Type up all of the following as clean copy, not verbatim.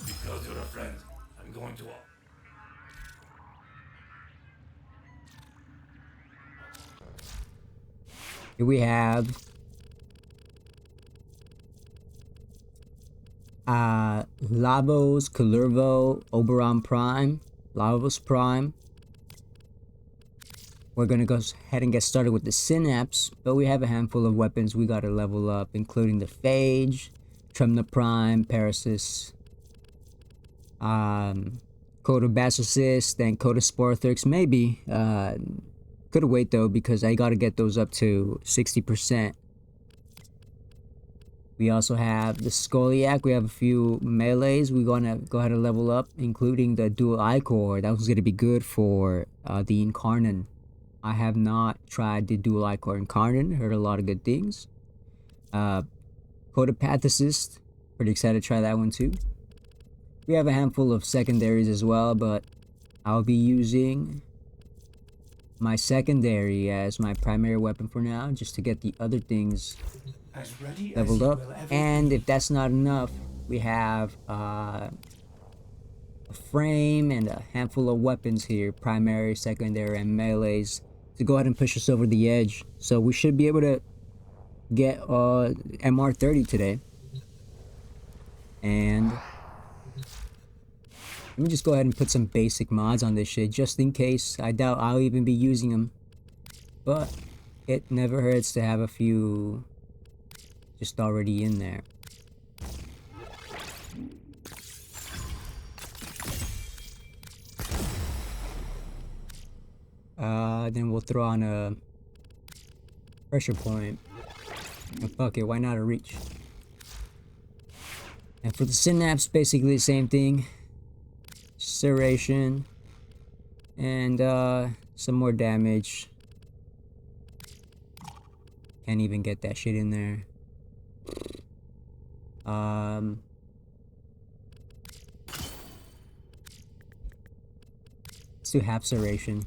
Because you're a friend, I'm going to. Here we have Lavos, Cullervo, Oberon Prime, Lavos Prime. We're gonna go ahead and get started with the Synapse, but we have a handful of weapons we gotta level up, including the Phage, Tremna Prime, Parasis, Coda Basilisk, then Coda Sporthrix. Maybe could wait though because I gotta get those up to 60%. We also have the Scoliac. We have a few melees we're gonna go ahead and level up, including the Dual Ichor. That was gonna be good for the Incarnon. I have not tried the Dual Ichor Incarnon. Heard a lot of good things. Codopathicist. Pretty excited to try that one too. We have a handful of secondaries as well, but I'll be using my secondary as my primary weapon for now, just to get the other things leveled up. And if that's not enough, we have a frame and a handful of weapons here, primary, secondary, and melees, to go ahead and push us over the edge. So we should be able to get MR30 today. And let me just go ahead and put some basic mods on this shit, just in case. I doubt I'll even be using them, but it never hurts to have a few just already in there. Then we'll throw on a pressure point. And fuck it, why not a reach? And for the Synapse, basically the same thing. Serration. And some more damage. Can't even get that shit in there. Let's do half serration.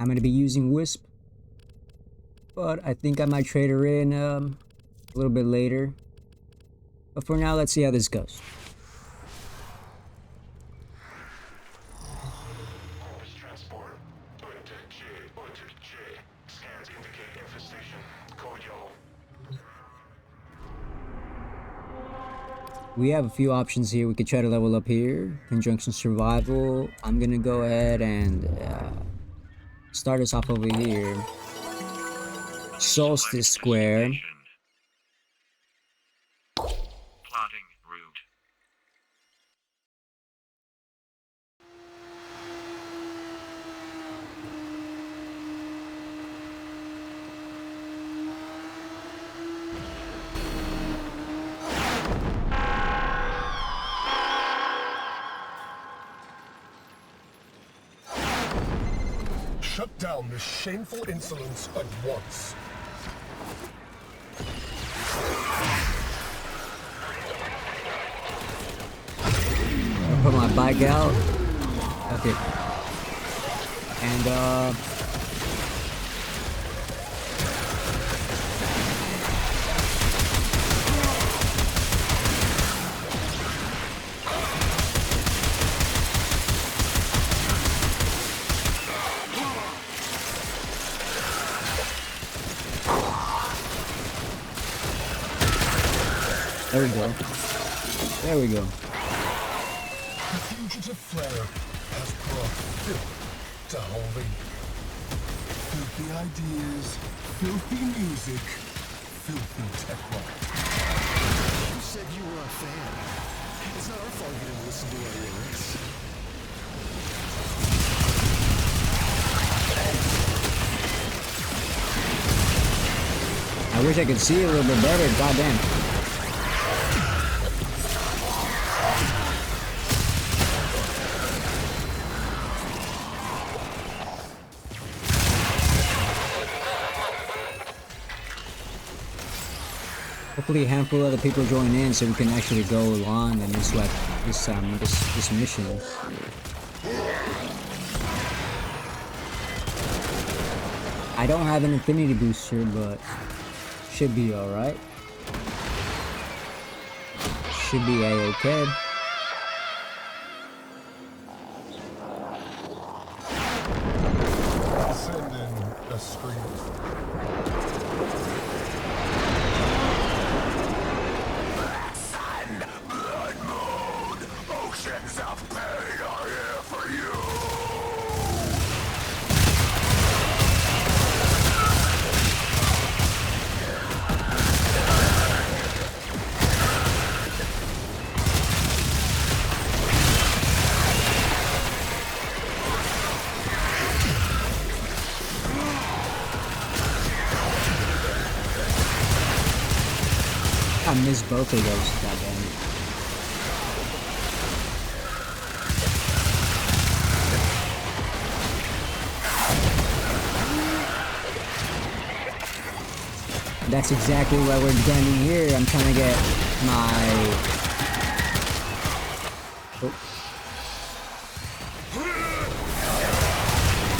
I'm gonna be using Wisp, but I think I might trade her in a little bit later. But for now, let's see how this goes. We have a few options here. We could try to level up here. Conjunction Survival. I'm gonna go ahead and start us off over here. Solstice Square. Plotting route. Shut down this shameful insolence at once. I'll put my bike out. Okay. And there we go. There we go. The fugitive flare has brought filth to Halloween. Filthy ideas, filthy music, filthy techno. You said you were a fan. It's not our fault you didn't listen to our lyrics. I wish I could see a little bit better. Goddamn. Hopefully a handful of other people join in so we can actually go along and this this mission. I don't have an infinity booster, but should be alright. should be a-okay. Send in a screamer. Oceans of pain are here for you. I missed both of those, goddammit. That's exactly why we're standing here. I'm trying to get my... Oh.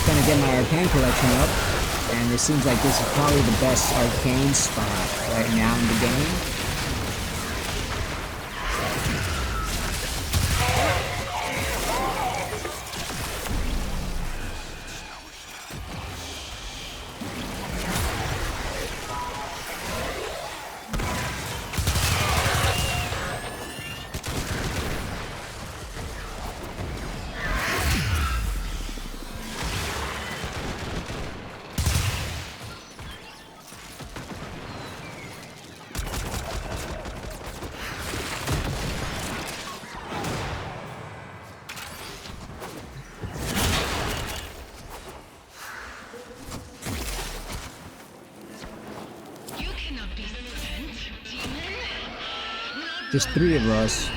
Trying to get my arcane collection up. And it seems like this is probably the best arcane spot right now in the game. Just 3 of us.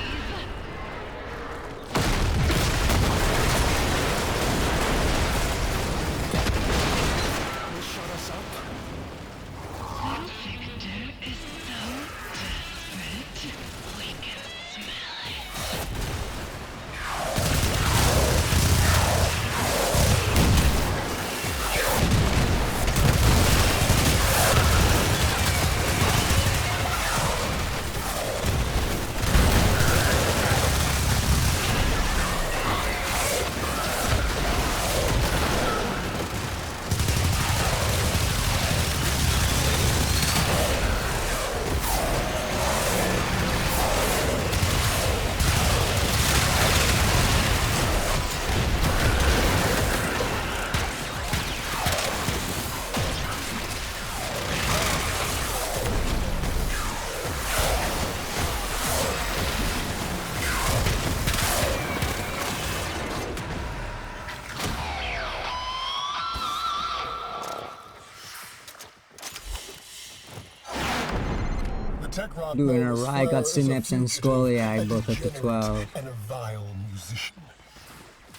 Doing alright, got Synapse and Scoliae both up to 12. And a vile musician.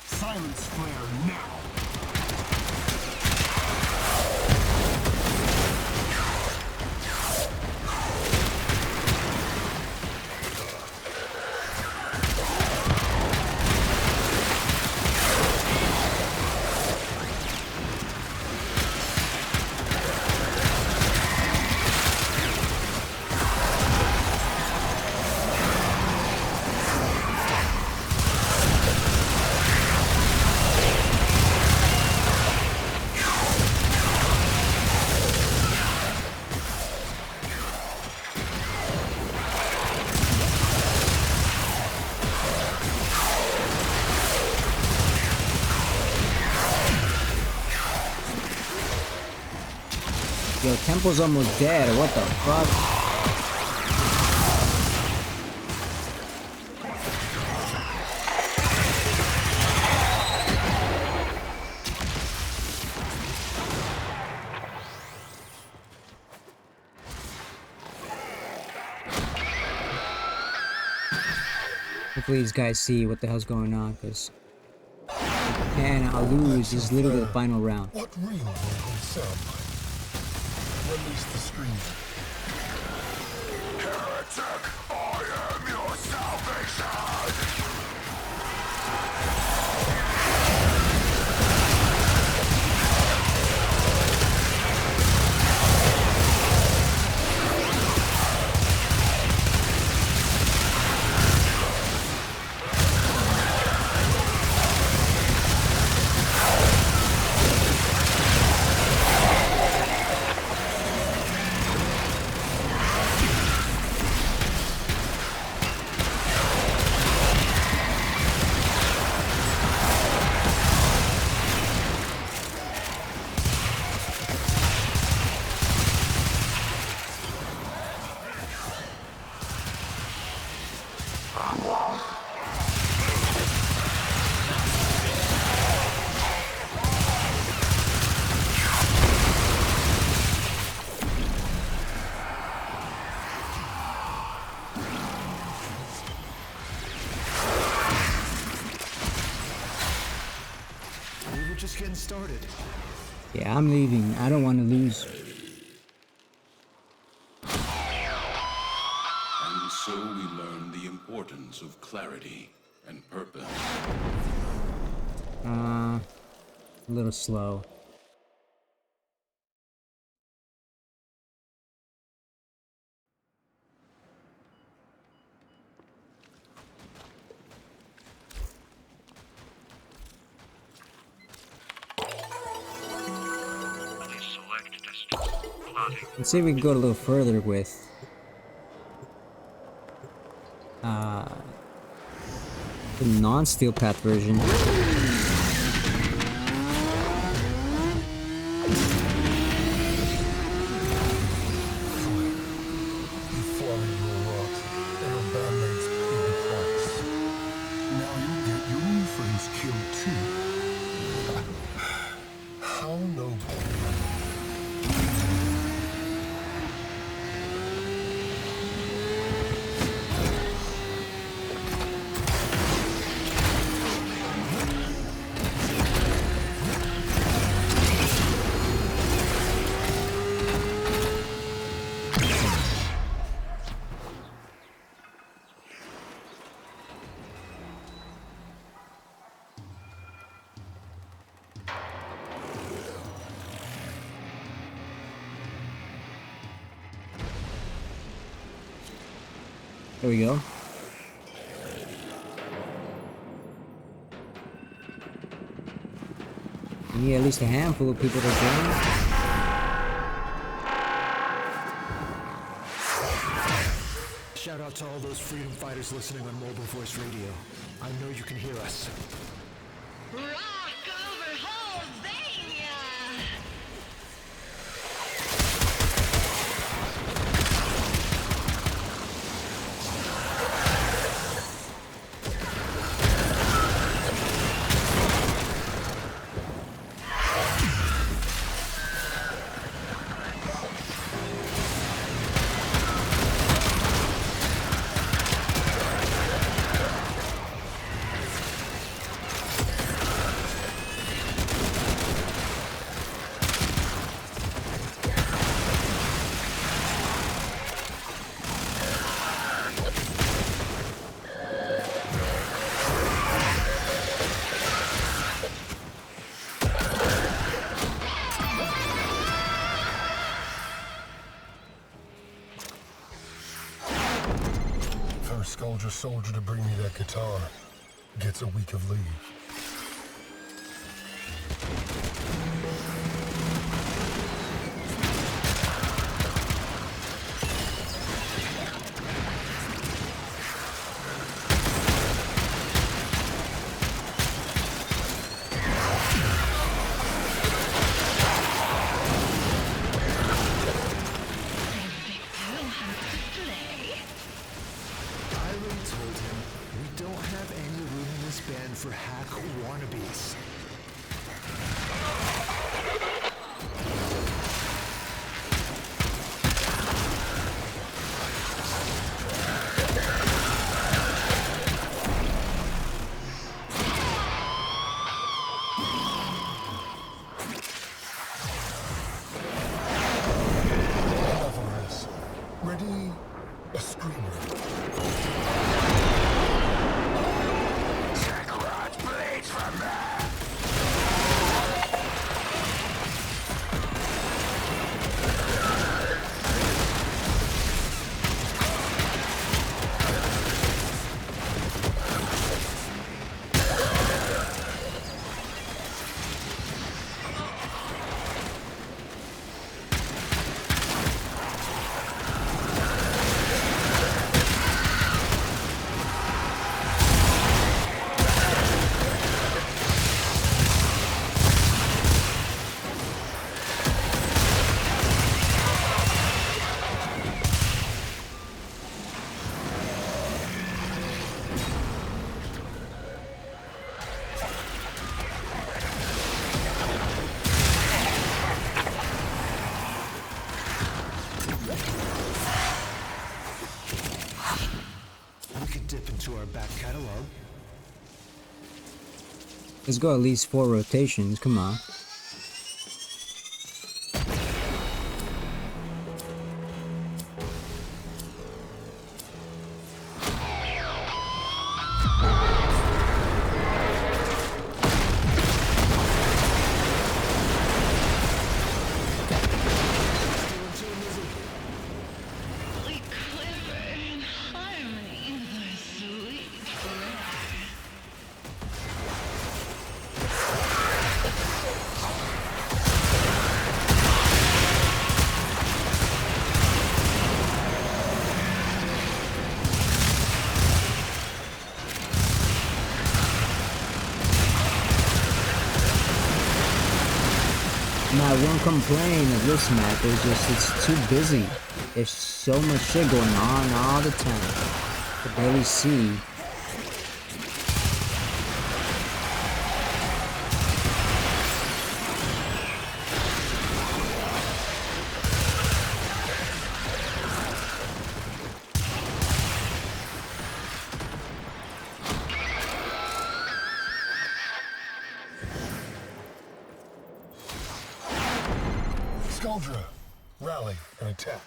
Silence flare now. Yo, Temple's almost dead. What the fuck? Hopefully these guys see what the hell's going on, because and I'll lose. This is literally the final round. What real vocal sound like? Release the scream. Heretic, I am your salvation! We were just getting started. Yeah, I'm leaving. I don't want to lose. And so we learn the importance of clarity and purpose. A little slow. Please select distance. Plotting. Let's see if we can go a little further with the non-steel path version. You flung your rot, and your bandmates paid the price. Now you'll get your new friends killed too. How noble. There we go. We need at least a handful of people to join. Shout out to all those freedom fighters listening on mobile voice radio. I know you can hear us. Rock over Holzania! First soldier to bring me that guitar gets a week of leave. I already told him we don't have any room in this band for hack wannabes. Enough of this. Ready? A screamer. Cigarette bleeds from me. to our back catalog. Let's go at least 4 rotations, come on. We quiver in harmony with our sweet breath. My one complaint of this map is just it's too busy. There's so much shit going on all the time. I barely see. Skuldra, rally and attack.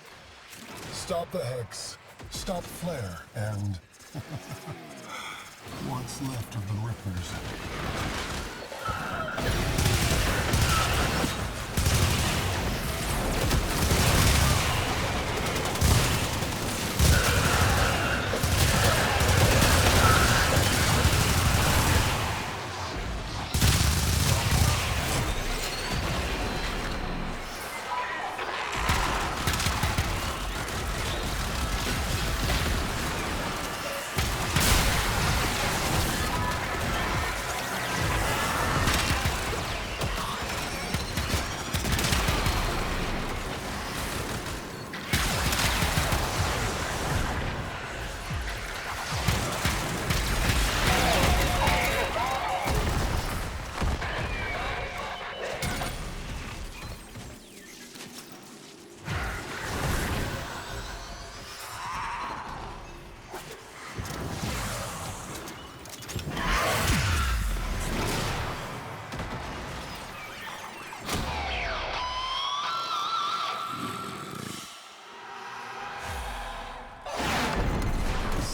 Stop the Hex, stop Flare, and what's left of the Rippers.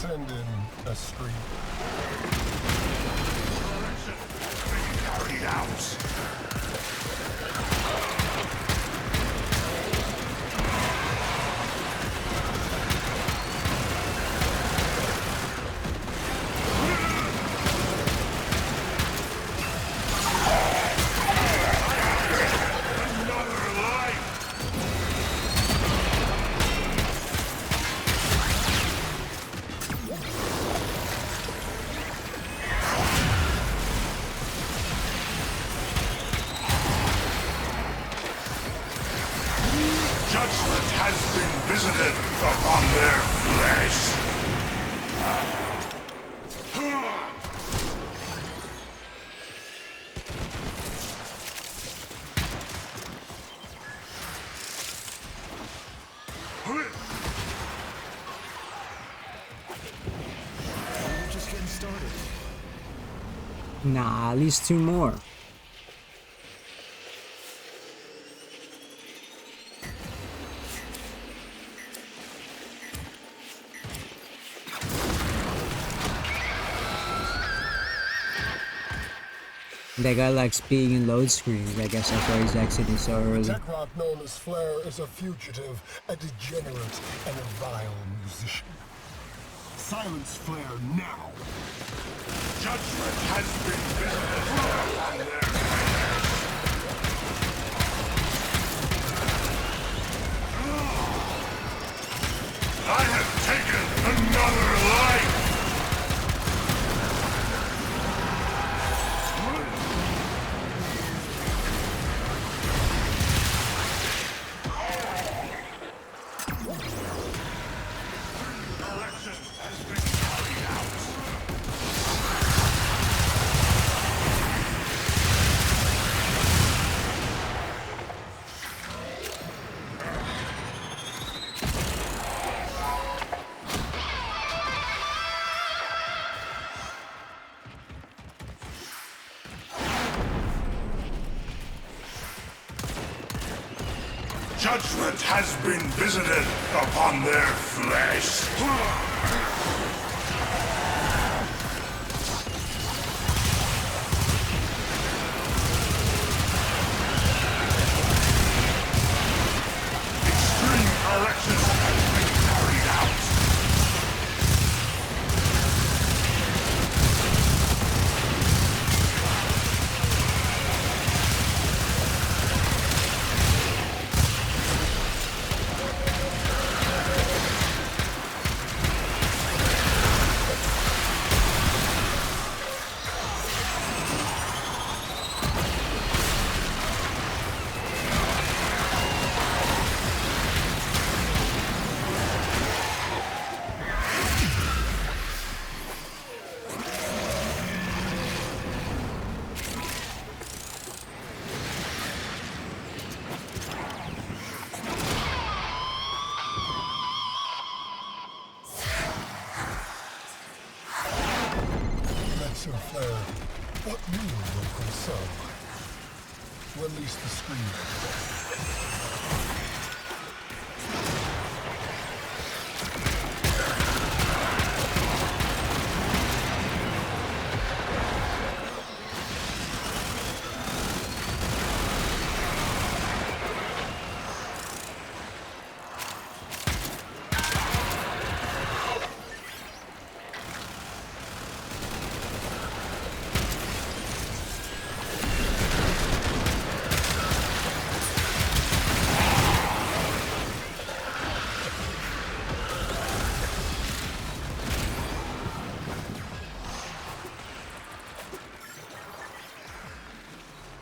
Send in a stream. Carried out. Judgment has been visited upon their flesh. We're just getting started. Nah, at least 2 more. That guy likes being in load screens. I guess that's why he's exiting so early. Tech rock known as Flare is a fugitive, a degenerate, and a vile musician. Silence Flare now! Judgment has been visited upon their flesh. I have taken another life. Judgment has been visited upon their flesh. Extreme corrections have been carried out. Your flare. What meaning will concern? Release the screamer.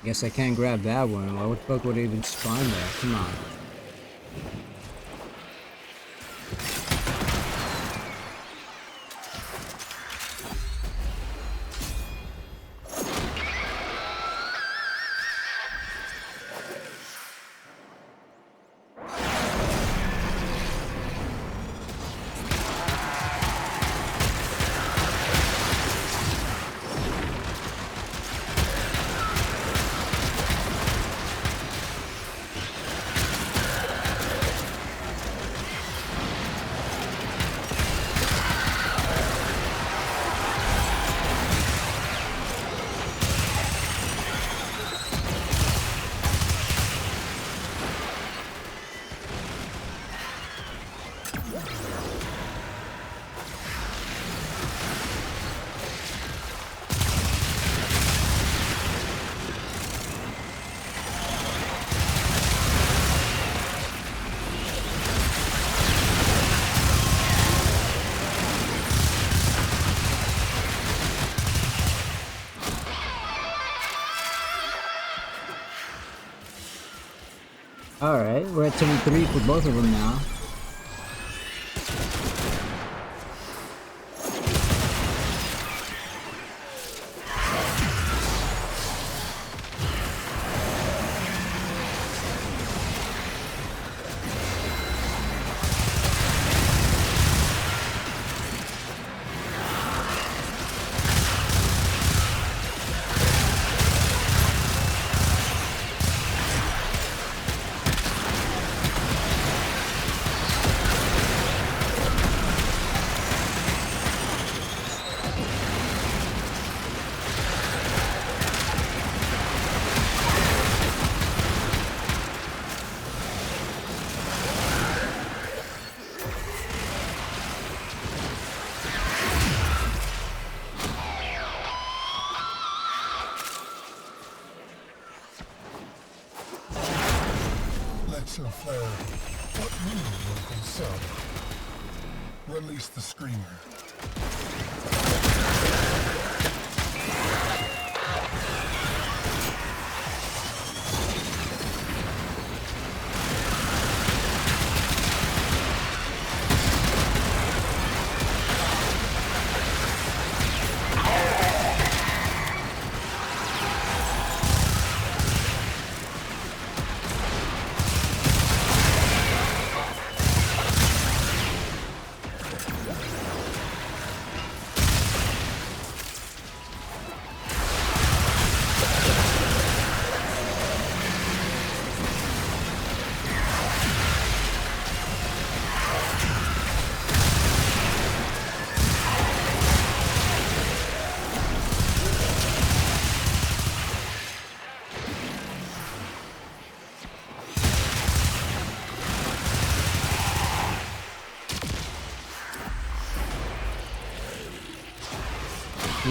Guess I can't grab that one. Why the fuck would it even spawn there? Come on. Alright, we're at 73 for both of them now. Let your flare. What meaning will concern? Release the screamer.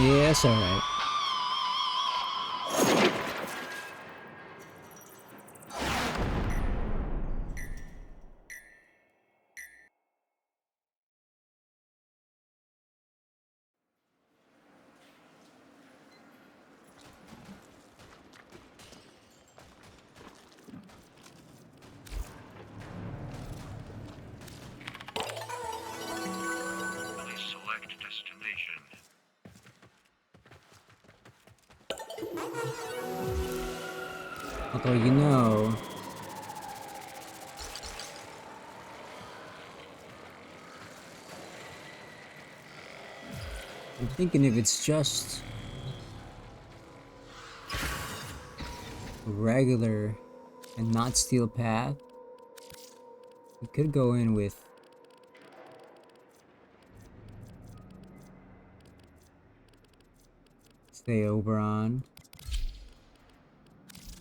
Yeah, it's alright. Please select destination. Although, you know, I'm thinking if it's just regular and not steel path, we could go in with stay Oberon,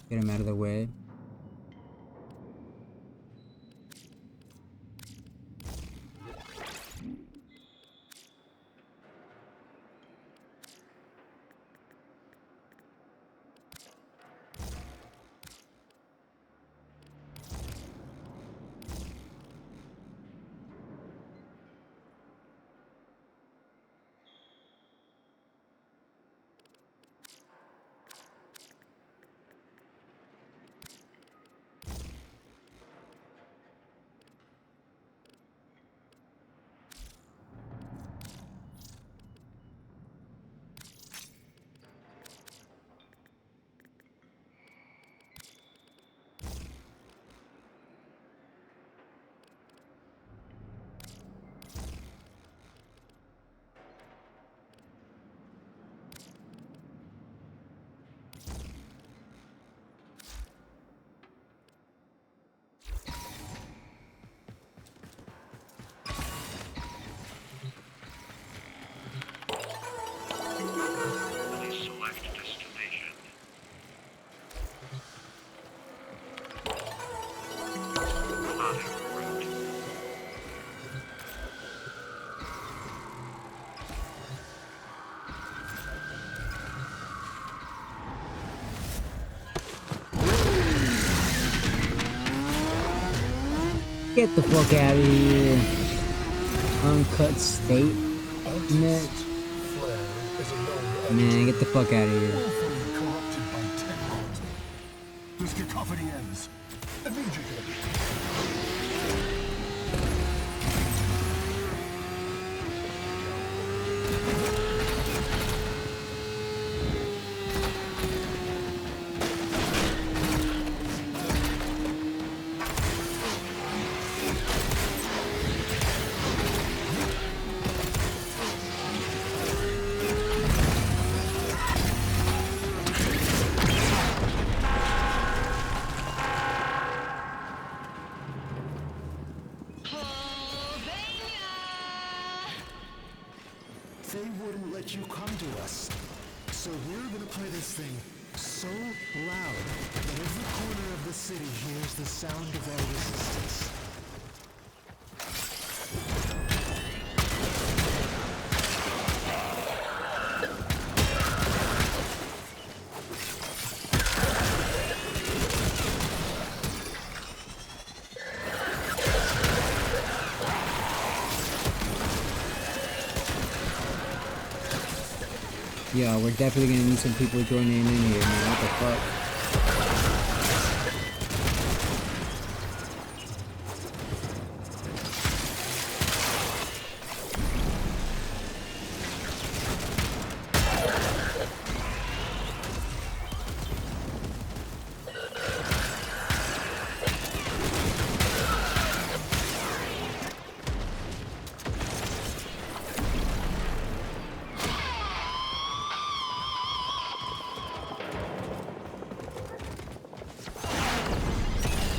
get him out of the way. Please select destination. Plotting route. Get the fuck out of here. Uncut state. Artist Flare is a known Man, get the fuck out of here. willfully corrupted by technology. This cacophony ends immediately. They wouldn't let you come to us. So we're gonna play this thing so loud that every corner of the city hears the sound of our resistance. Yo, we're definitely gonna need some people joining in here, man. What the fuck?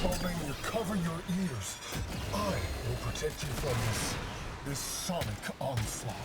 Bowbane will cover your ears. I will protect you from this sonic onslaught.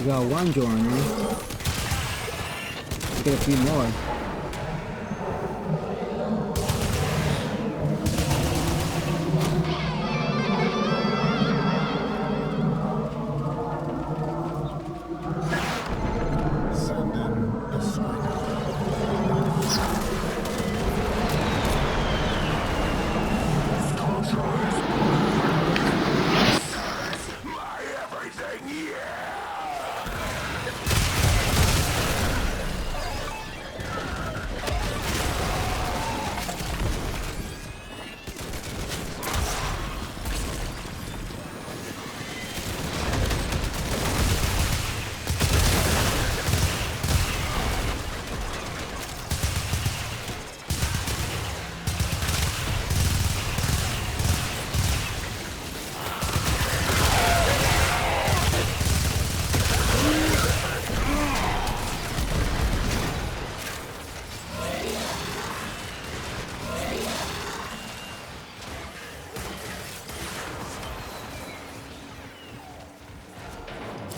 We got one joiner. Let's get a few more. Send in a screen.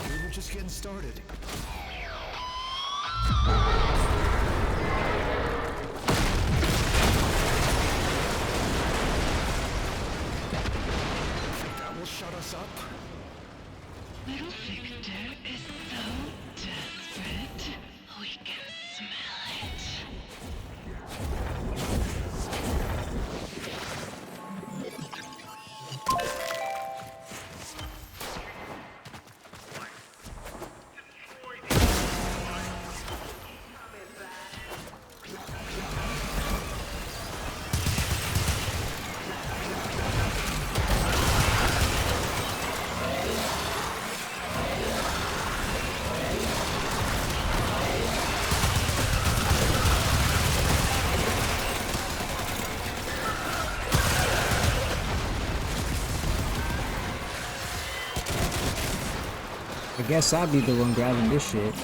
We were just getting started. That will shut us up. Little Victor is so desperate. We can smell it. I guess I'll be the one grabbing this shit.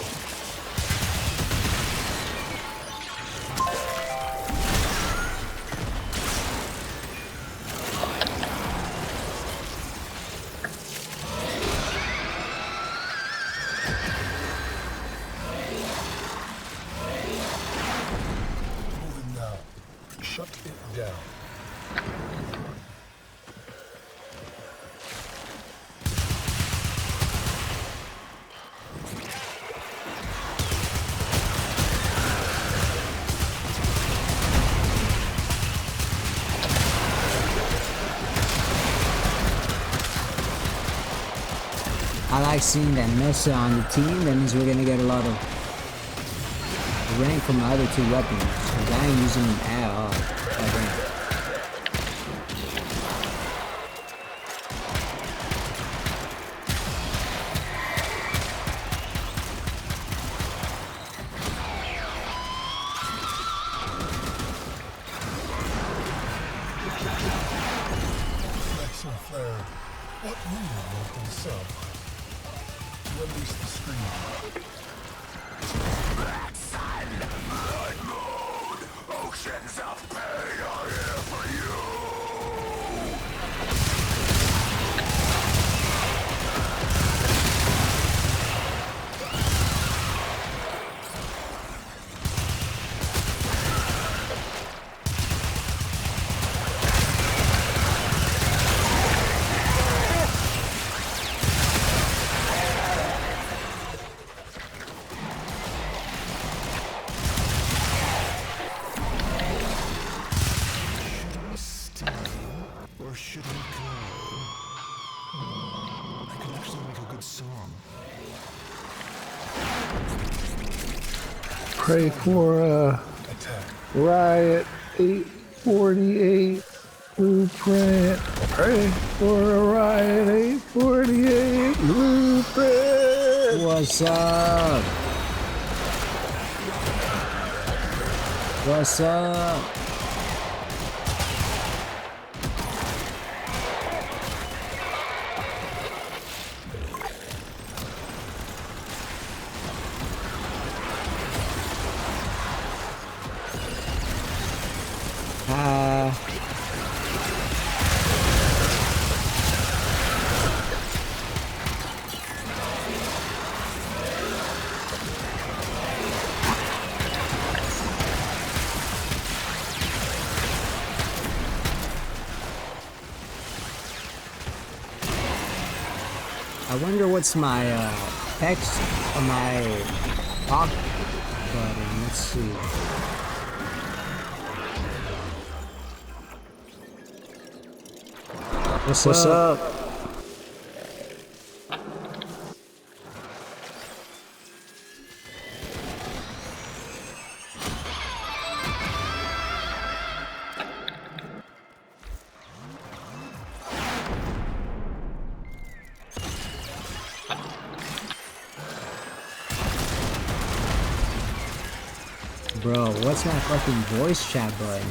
Moving now. Shut it down. I like seeing that Mesa on the team. That means we're gonna get a lot of rank from the other two weapons. Cause I ain't using them at all. Goddamn. Flex and flare. What really woke this up? Release the screen. Oceans of pain are here for you. Or should we go? I could actually make a good song. Pray for Attack. Riot 848 Blueprint. Pray for a Riot 848 Blueprint. What's up? What's up? I wonder what's my text on my talk button. Let's see. What's up? Bro, what's my fucking voice chat button?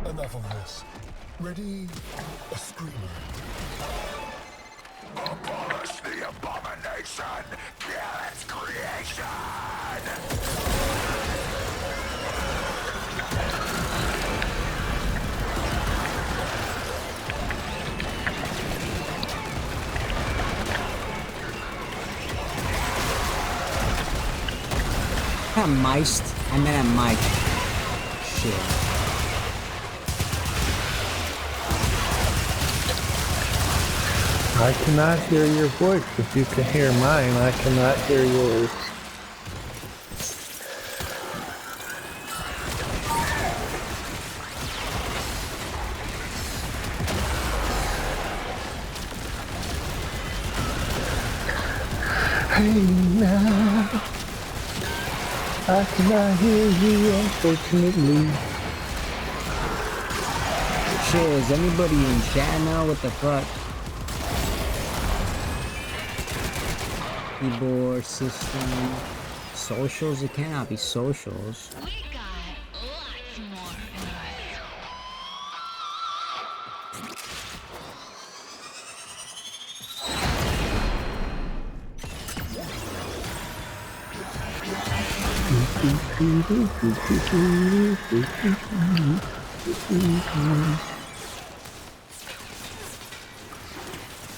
Enough of this. Ready? A screamer. Abolish the abomination! Kill its creation! Not miced. I meant a mic. Shit. I cannot hear your voice. If you can hear mine, I cannot hear yours. Hey now, I cannot hear you, unfortunately. Shit, is anybody in chat now? What the fuck? Keyboard, system, socials? It cannot be socials. We got lots more in us.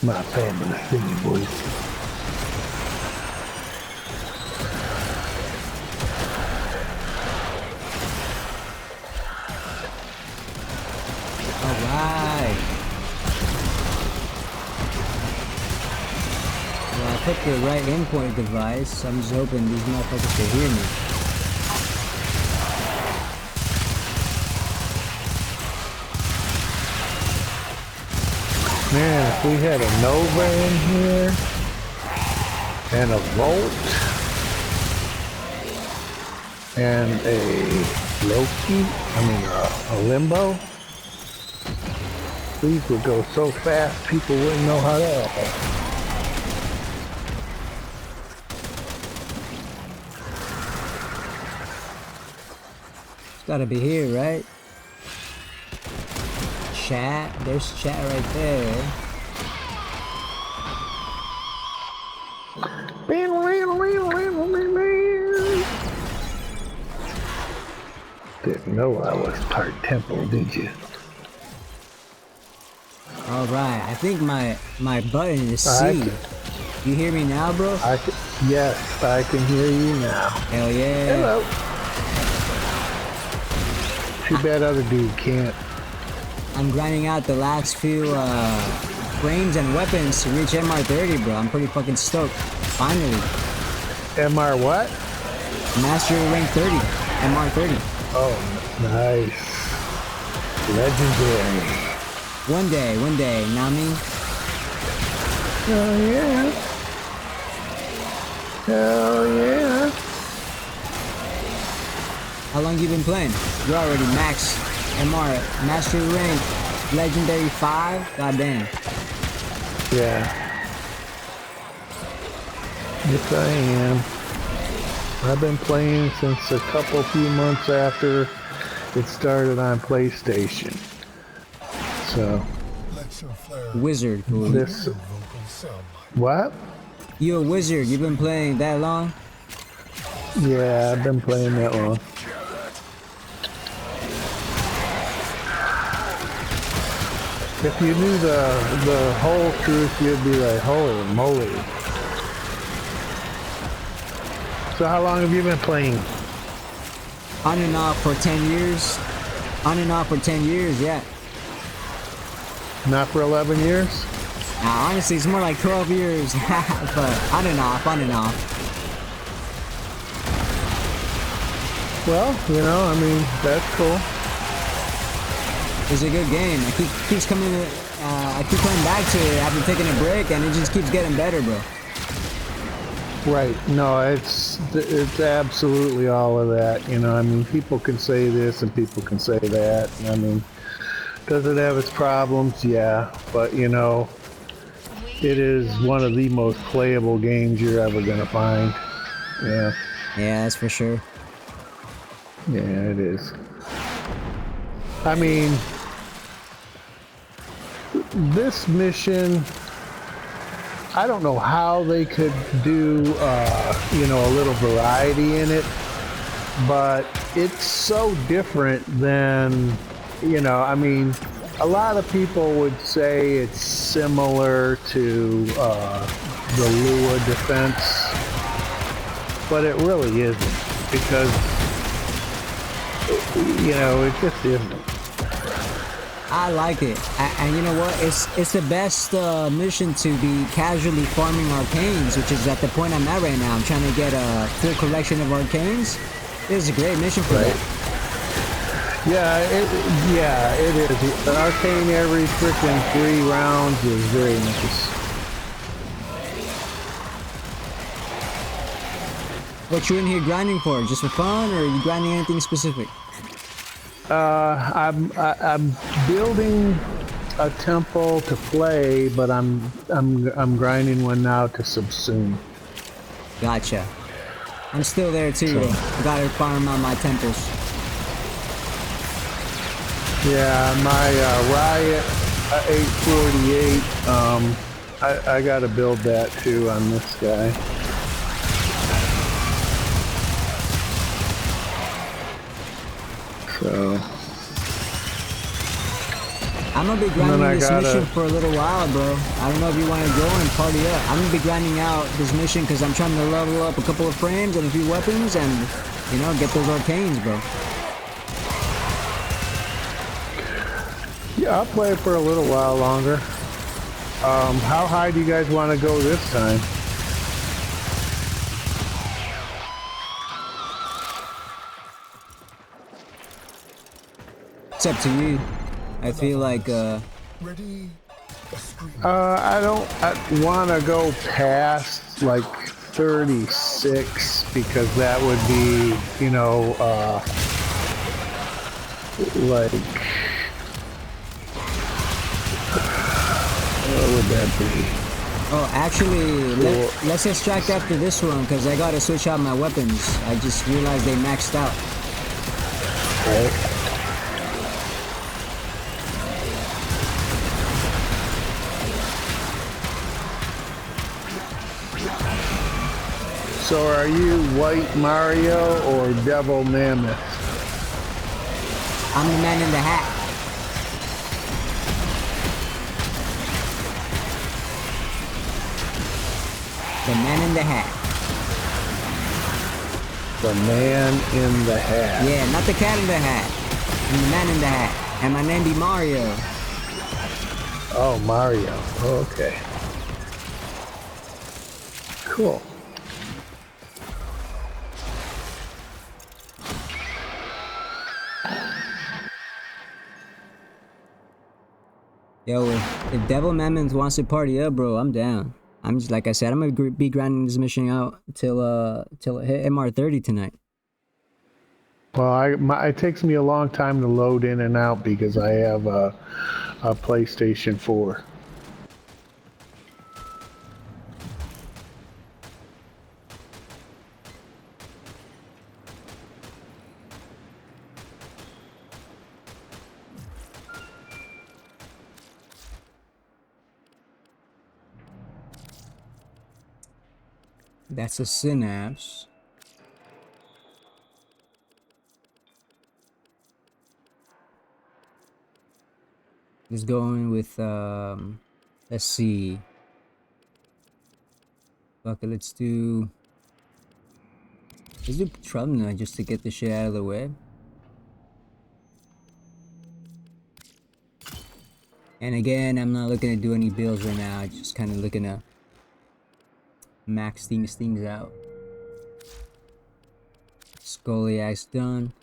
My family singing voice. Alright. Well, I put the right endpoint device. I'm just hoping these motherfuckers can hear me. Man, if we had a Nova in here, and a Volt, and a Loki, a Limbo, these would go so fast, people wouldn't know how to act. It's gotta be here, right? Chat. There's chat right there. Didn't know I was part temple, did you? Alright, I think my button is I C. can- You hear me now, bro? Yes, I can hear you now. Hell yeah. Hello. Too bad other dude can't. I'm grinding out the last few frames and weapons to reach MR30, bro. I'm pretty fucking stoked. Finally. MR what? Mastery rank 30. MR30. Oh, nice. Legendary. One day, know what I mean? Oh yeah. Hell yeah. How long you been playing? You're already max MR, mastery rank, legendary 5? Goddamn. Yeah. Yes, I am. I've been playing since a few months after it started on PlayStation. So. Let your flare Wizard. Cool. This. vocal sound like. You What? a wizard. You've been playing that long? Yeah, I've been playing that long. If you knew the whole truth, you'd be like, holy moly. So how long have you been playing? On and off for 10 years. On and off for 10 years, yeah. Not for 11 years? Nah, honestly, it's more like 12 years. But on and off, on and off. Well, you know, I mean, that's cool. It's a good game. I keep coming back to it after taking a break, and it just keeps getting better, bro. Right. No, it's absolutely all of that. You know, I mean, people can say this and people can say that. I mean, does it have its problems? Yeah. But, you know, it is one of the most playable games you're ever going to find. Yeah. Yeah, that's for sure. Yeah, it is. I mean, this mission, I don't know how they could do, you know, a little variety in it, but it's so different than, you know, I mean, a lot of people would say it's similar to the Lua defense, but it really isn't, because, you know, it just isn't. I like it, and you know what? It's the best mission to be casually farming arcanes, which is at the point I'm at right now. I'm trying to get a full collection of arcanes. This is a great mission for that. Yeah, it is. An arcane every freaking 3 rounds is very nice. What you in here grinding for? Just for fun, or are you grinding anything specific? I'm building a temple to play, but I'm grinding one now to subsume. Gotcha. I'm still there too. So. Gotta farm out my temples. Yeah, my Riot 848. I gotta build that too on this guy. So I'm gonna be grinding this mission for a little while, bro. I don't know if you want to go and party up. I'm gonna be grinding out this mission because I'm trying to level up a couple of frames and a few weapons and, you know, get those arcanes, bro. Yeah, I'll play it for a little while longer. How high do you guys want to go this time? It's up to you. I feel like, I want to go past, like, 36, because that would be, you know, like, what would that be? oh, actually, let's extract after this one, because I gotta switch out my weapons. I just realized they maxed out. Okay. So are you White Mario or Devil Mammoth? I'm the man in the hat. The man in the hat. The man in the hat. Yeah, not the cat in the hat. I'm the man in the hat. And my name be Mario. Oh, Mario. Okay. Cool. Yo, if Devil Mammoth wants to party up, bro, I'm down. I'm just like I said, I'm gonna be grinding this mission out till it hit MR30 tonight. Well, it takes me a long time to load in and out because I have a PlayStation 4. That's a synapse. Let's go in with let's see. Okay, let's do Trumna just to get the shit out of the way. And again, I'm not looking to do any builds right now. Just kind of looking to max things out. Scoliax done.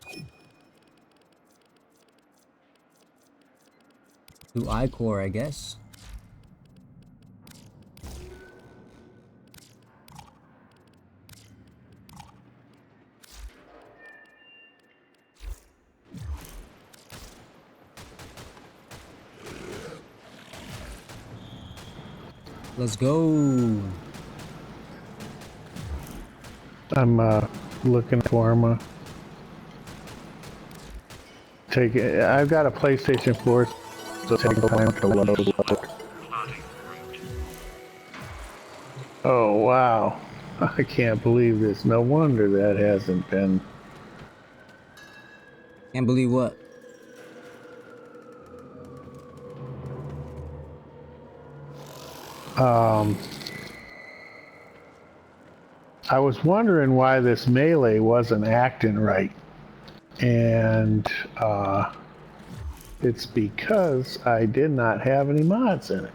Do I-core, I guess. Let's go. I'm looking for him. Take it. I've got a PlayStation 4, so take the time to load. Plotting route. Oh wow! I can't believe this. No wonder that hasn't been. Can't believe what? I was wondering why this melee wasn't acting right, and it's because I did not have any mods in it.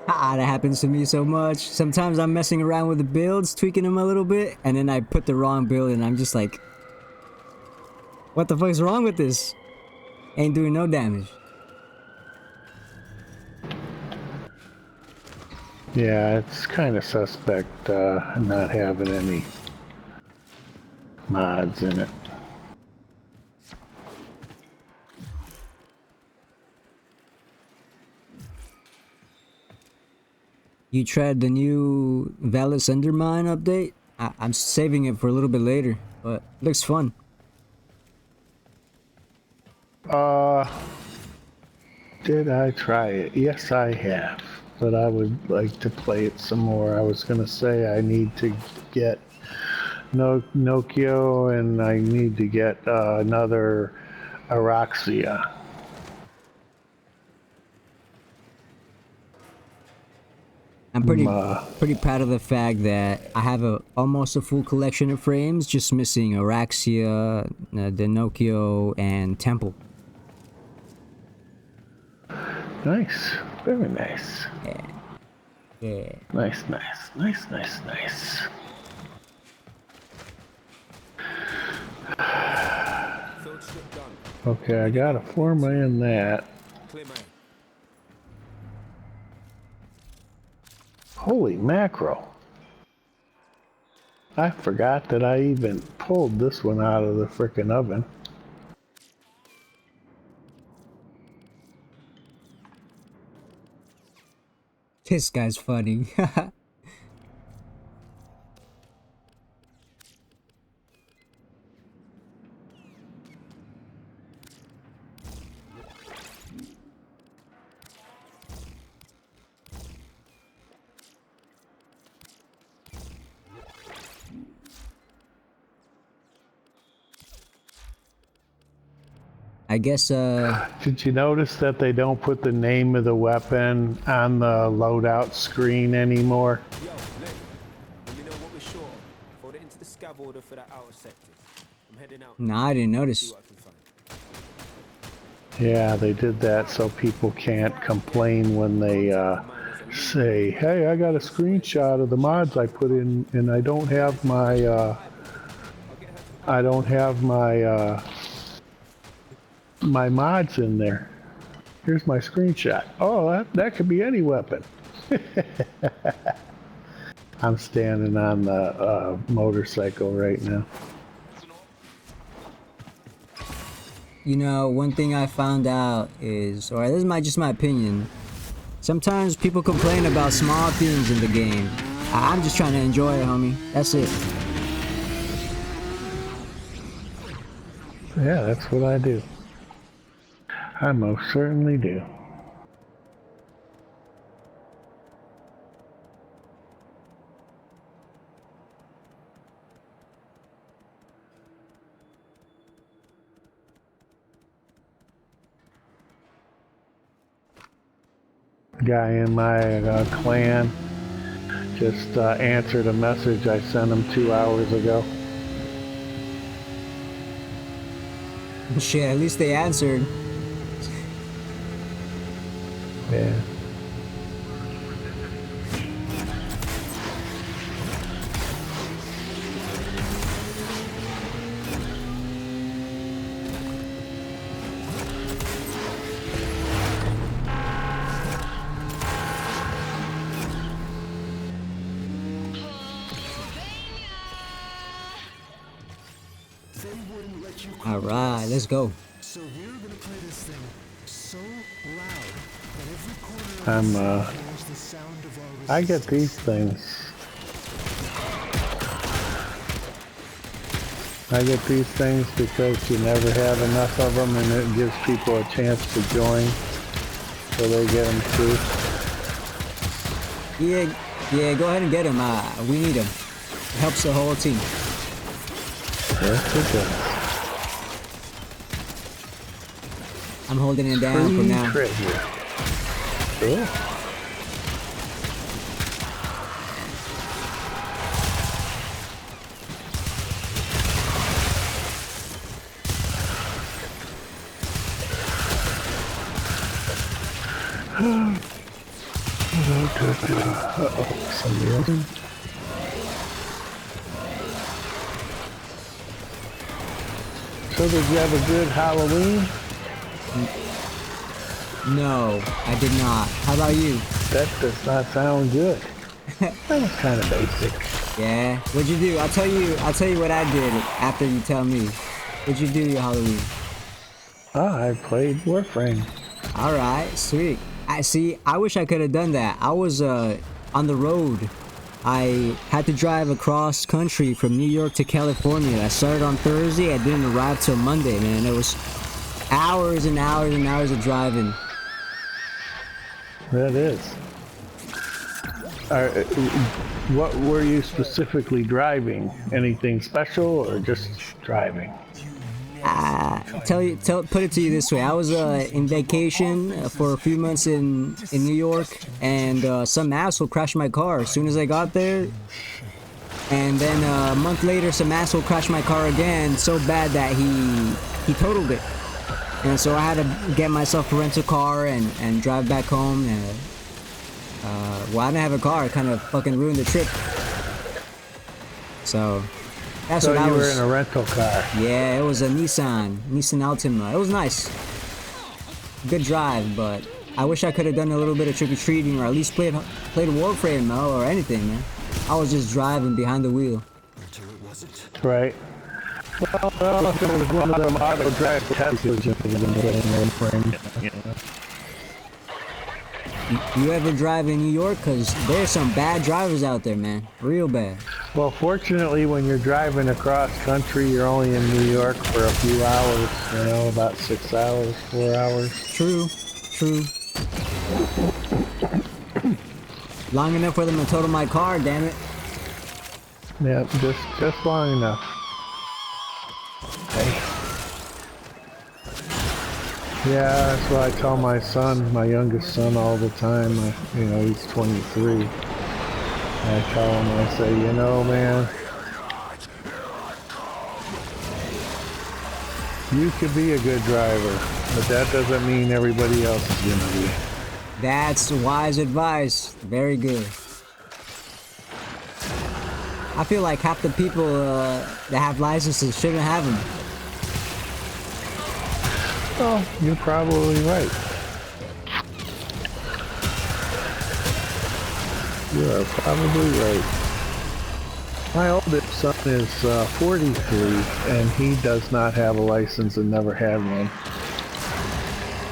Ah, that happens to me so much. Sometimes I'm messing around with the builds, tweaking them a little bit, and then I put the wrong build and I'm just like, what the fuck's wrong with this? Ain't doing no damage. Yeah, it's kind of suspect not having any mods in it. You tried the new Valus Undermine update? I'm saving it for a little bit later, but looks fun. Did I try it? Yes, I have. But I would like to play it some more. I was gonna say I need to get Nokia and I need to get another Araxia. I'm pretty proud of the fact that I have almost a full collection of frames, just missing Araxia, Denokio, and Temple. Nice. Very nice. Yeah. Yeah. Nice. Okay, I got a forma in that. Holy mackerel. I forgot that I even pulled this one out of the frickin' oven. This guy's funny. I guess, Did you notice that they don't put the name of the weapon on the loadout screen anymore? Yo, Len, let me know what we're short of. Fold it into the scav order for that outer sector. I'm heading out. nah, I didn't notice. See what I can find. Yeah, they did that so people can't complain when they say, hey, I got a screenshot of the mods I put in and I don't have my my mods in there. Here's my screenshot. Oh, that could be any weapon. I'm standing on the motorcycle right now. You know, one thing I found out is, or this is just my opinion, sometimes people complain about small things in the game. I'm just trying to enjoy it, homie. That's it. Yeah, that's what I do. I most certainly do. Guy in my clan just answered a message I sent him 2 hours ago. Shit, at least they answered. Yeah. Alright, let's go. So we're gonna play this thing so loud that every corner of I'm the city hears the sound of our I get resistance. these things. I get these things because you never have enough of them, and it gives people a chance to join, so they get them too. Yeah, go ahead and get him. We need him. It helps the whole team. Yes, it does. I'm holding it down for now. Treasure. Cool. Uh-oh, somebody else. So did you have a good Halloween? No, I did not. How about you? That does not sound good. That was kind of basic. Yeah. What'd you do? I'll tell you what I did after you tell me. What'd you do your Halloween? I played Warframe. Alright, sweet. I wish I could have done that. I was on the road. I had to drive across country from New York to California. I started on Thursday. I didn't arrive till Monday, man. It was hours and hours and hours of driving. That is. What were you specifically driving? Anything special or just driving? Put it to you this way. I was in vacation for a few months in New York, and some asshole crashed my car as soon as I got there. And then a month later, some asshole crashed my car again, so bad that he totaled it. And so I had to get myself a rental car and drive back home. And, well, I didn't have a car. It kind of fucking ruined the trip. So that's what I was. So you were in a rental car? Yeah, it was a Nissan Altima. It was nice. Good drive, but I wish I could have done a little bit of trick-or-treating, or at least played Warframe, or anything, man. I was just driving behind the wheel. Right. Well, if it was one of them auto-drive Teslas, you could have been playing Warframe. You ever drive in New York? Because there's some bad drivers out there, man. Real bad. Well, fortunately, when you're driving across country, you're only in New York for a few hours, you know, about 6 hours, 4 hours. True. Long enough for them to total my car, damn it. Yeah, just long enough. Hey. Yeah, that's what I tell my son, my youngest son, all the time. You know, he's 23. I tell him, I say, you know, man, you could be a good driver, but that doesn't mean everybody else is going to be. That's wise advice. Very good. I feel like half the people that have licenses shouldn't have them. Oh, you're probably right. You are probably right. My oldest son is 43, and he does not have a license and never had one.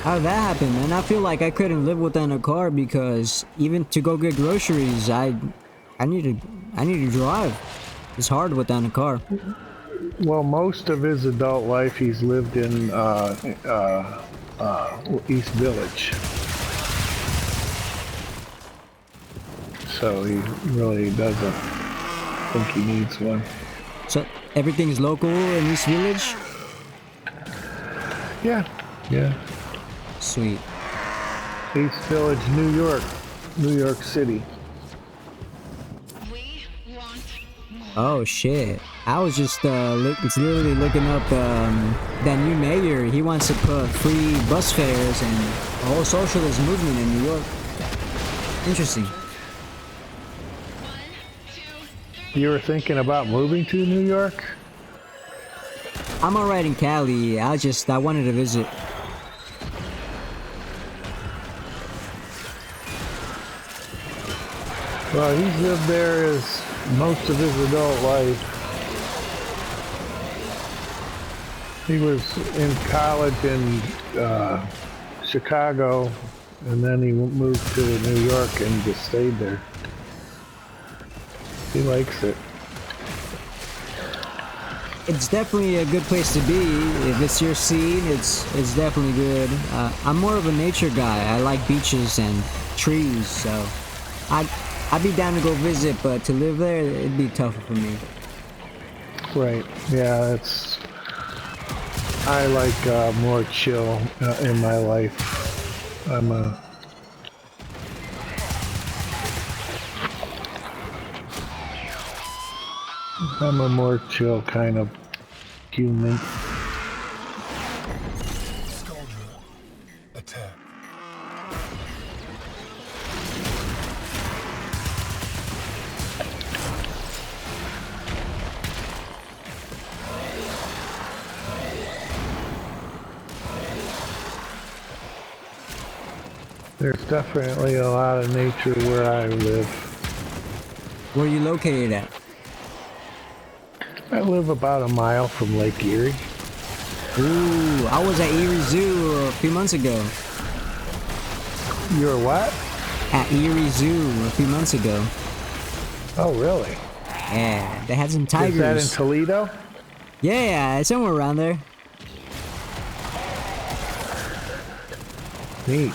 How did that happen, man? I feel like I couldn't live without a car because even to go get groceries, I need to drive. It's hard without a car. Well, most of his adult life, he's lived in East Village. So he really doesn't think he needs one. So everything's local in East Village? Yeah, yeah. Sweet. East Village, New York City. We want more. Oh shit. I was just it's literally looking up that new mayor. He wants to put free bus fares and a whole socialist movement in New York. Interesting. 1, 2, 3. You were thinking about moving to New York? I'm alright in Cali. I wanted to visit. Well, he's lived there as most of his adult life. He was in college in Chicago, and then he moved to New York and just stayed there. He likes it. It's definitely a good place to be. If it's your scene, it's definitely good. I'm more of a nature guy. I like beaches and trees, so I'd be down to go visit, but to live there, it'd be tougher for me. Right. Yeah, I like more chill in my life. I'm a more chill kind of human. Scoundrel. Attack. There's definitely a lot of nature where I live. Where are you located at? I live about a mile from Lake Erie. Ooh, I was at Erie Zoo a few months ago. You're what? At Erie Zoo a few months ago. Oh, really? Yeah, they had some tigers. Is that in Toledo? Yeah, it's somewhere around there. Neat.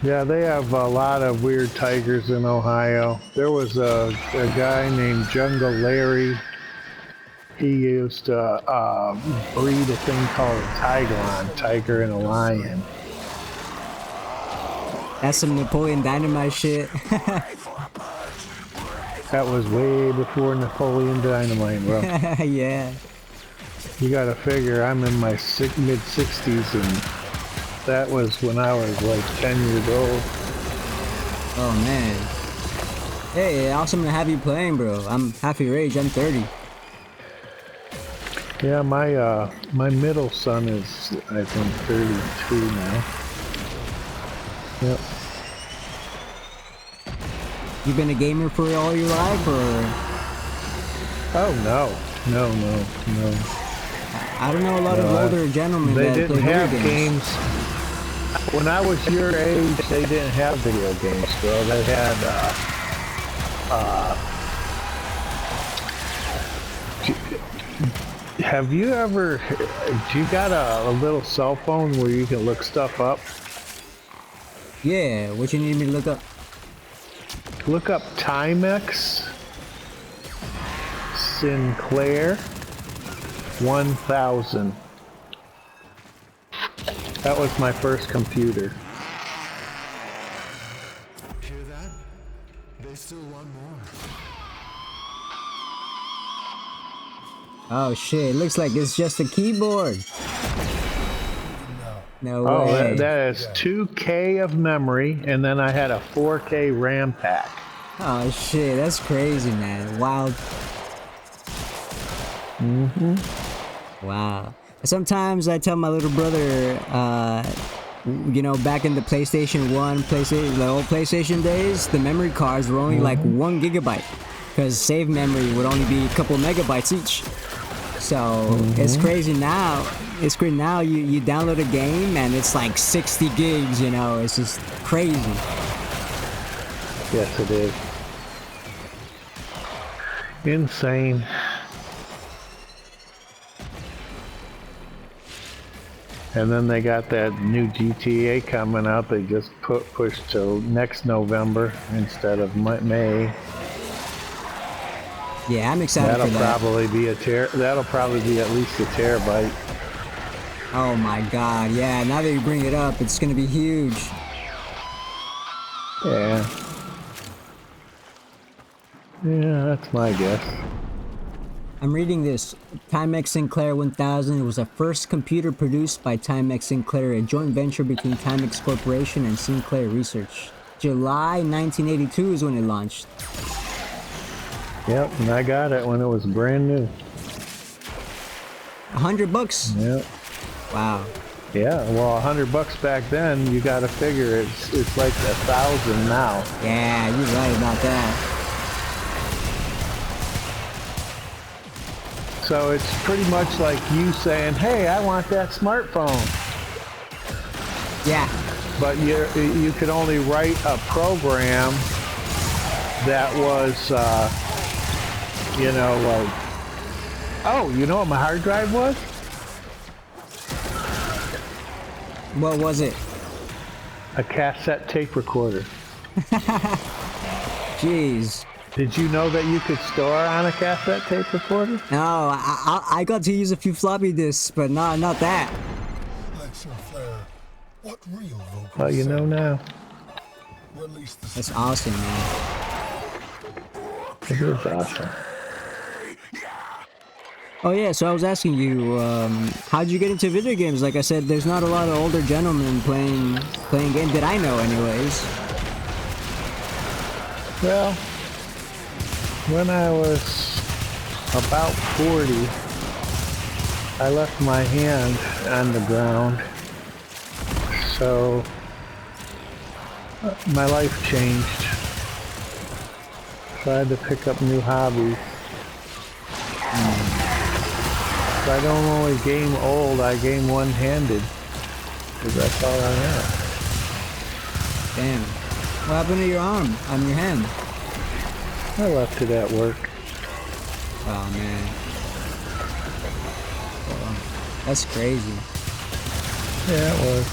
Yeah, they have a lot of weird tigers in Ohio. There was a guy named Jungle Larry. He used to breed a thing called a tigeron, tiger and a lion. That's some Napoleon Dynamite shit. That was way before Napoleon Dynamite, bro. Yeah. You gotta figure I'm in my mid-60s, and that was when I was like 10 years old. Oh man. Hey, awesome to have you playing, bro. I'm half your age. I'm 30. Yeah, my middle son is, I think, 32 now. Yep. You been a gamer for all your life, or? Oh no. I don't know a lot of older gentlemen They that didn't play video have games. When I was your age, they didn't have video games, bro. They had have you ever, do you got a little cell phone where you can look stuff up? Yeah, what you need me to look up? Look up Timex Sinclair 1000. That was my first computer. Hear that? They still want more. Oh shit, it looks like it's just a keyboard. No Oh, way. that is 2K of memory, and then I had a 4K RAM pack. Oh shit, that's crazy, man. Wild. Wow. Sometimes I tell my little brother, you know, back in the PlayStation 1, the old PlayStation days, the memory cards were only like 1 gigabyte. Because save memory would only be a couple megabytes each. So it's crazy now. It's great now. You download a game and it's like 60 gigs. You know, it's just crazy. Yes, it is. Insane. And then they got that new GTA coming out. They just pushed till next November instead of May. Yeah, I'm excited for that. That'll probably be at least a terabyte. Oh my god, yeah, now that you bring it up, it's gonna be huge. Yeah. Yeah, that's my guess. I'm reading this. Timex Sinclair 1000 was the first computer produced by Timex Sinclair, a joint venture between Timex Corporation and Sinclair Research. July 1982 is when it launched. Yep, and I got it when it was brand new. $100? Yep. Wow. Yeah, well, $100 back then, you gotta figure it's like 1,000 now. Yeah, you're right about that. So it's pretty much like you saying, hey, I want that smartphone. Yeah. But you could only write a program that was, you know, like, oh, you know what my hard drive was? What was it? A cassette tape recorder. Jeez. Did you know that you could store on a cassette tape recorder? No, I got to use a few floppy disks, but not that. Let's flare. What real vocals Well, you know now. Release the That's awesome, man. It is awesome. Oh yeah, so I was asking you, how'd you get into video games? Like I said, there's not a lot of older gentlemen playing games that I know anyways. Well, when I was about 40, I left my hand on the ground. So my life changed. So I had to pick up new hobbies. So I don't only game old, I game one-handed. Because that's all I have. Damn. What happened to your arm? On your hand? I left it at work. Oh man. Oh, that's crazy. Yeah, it was.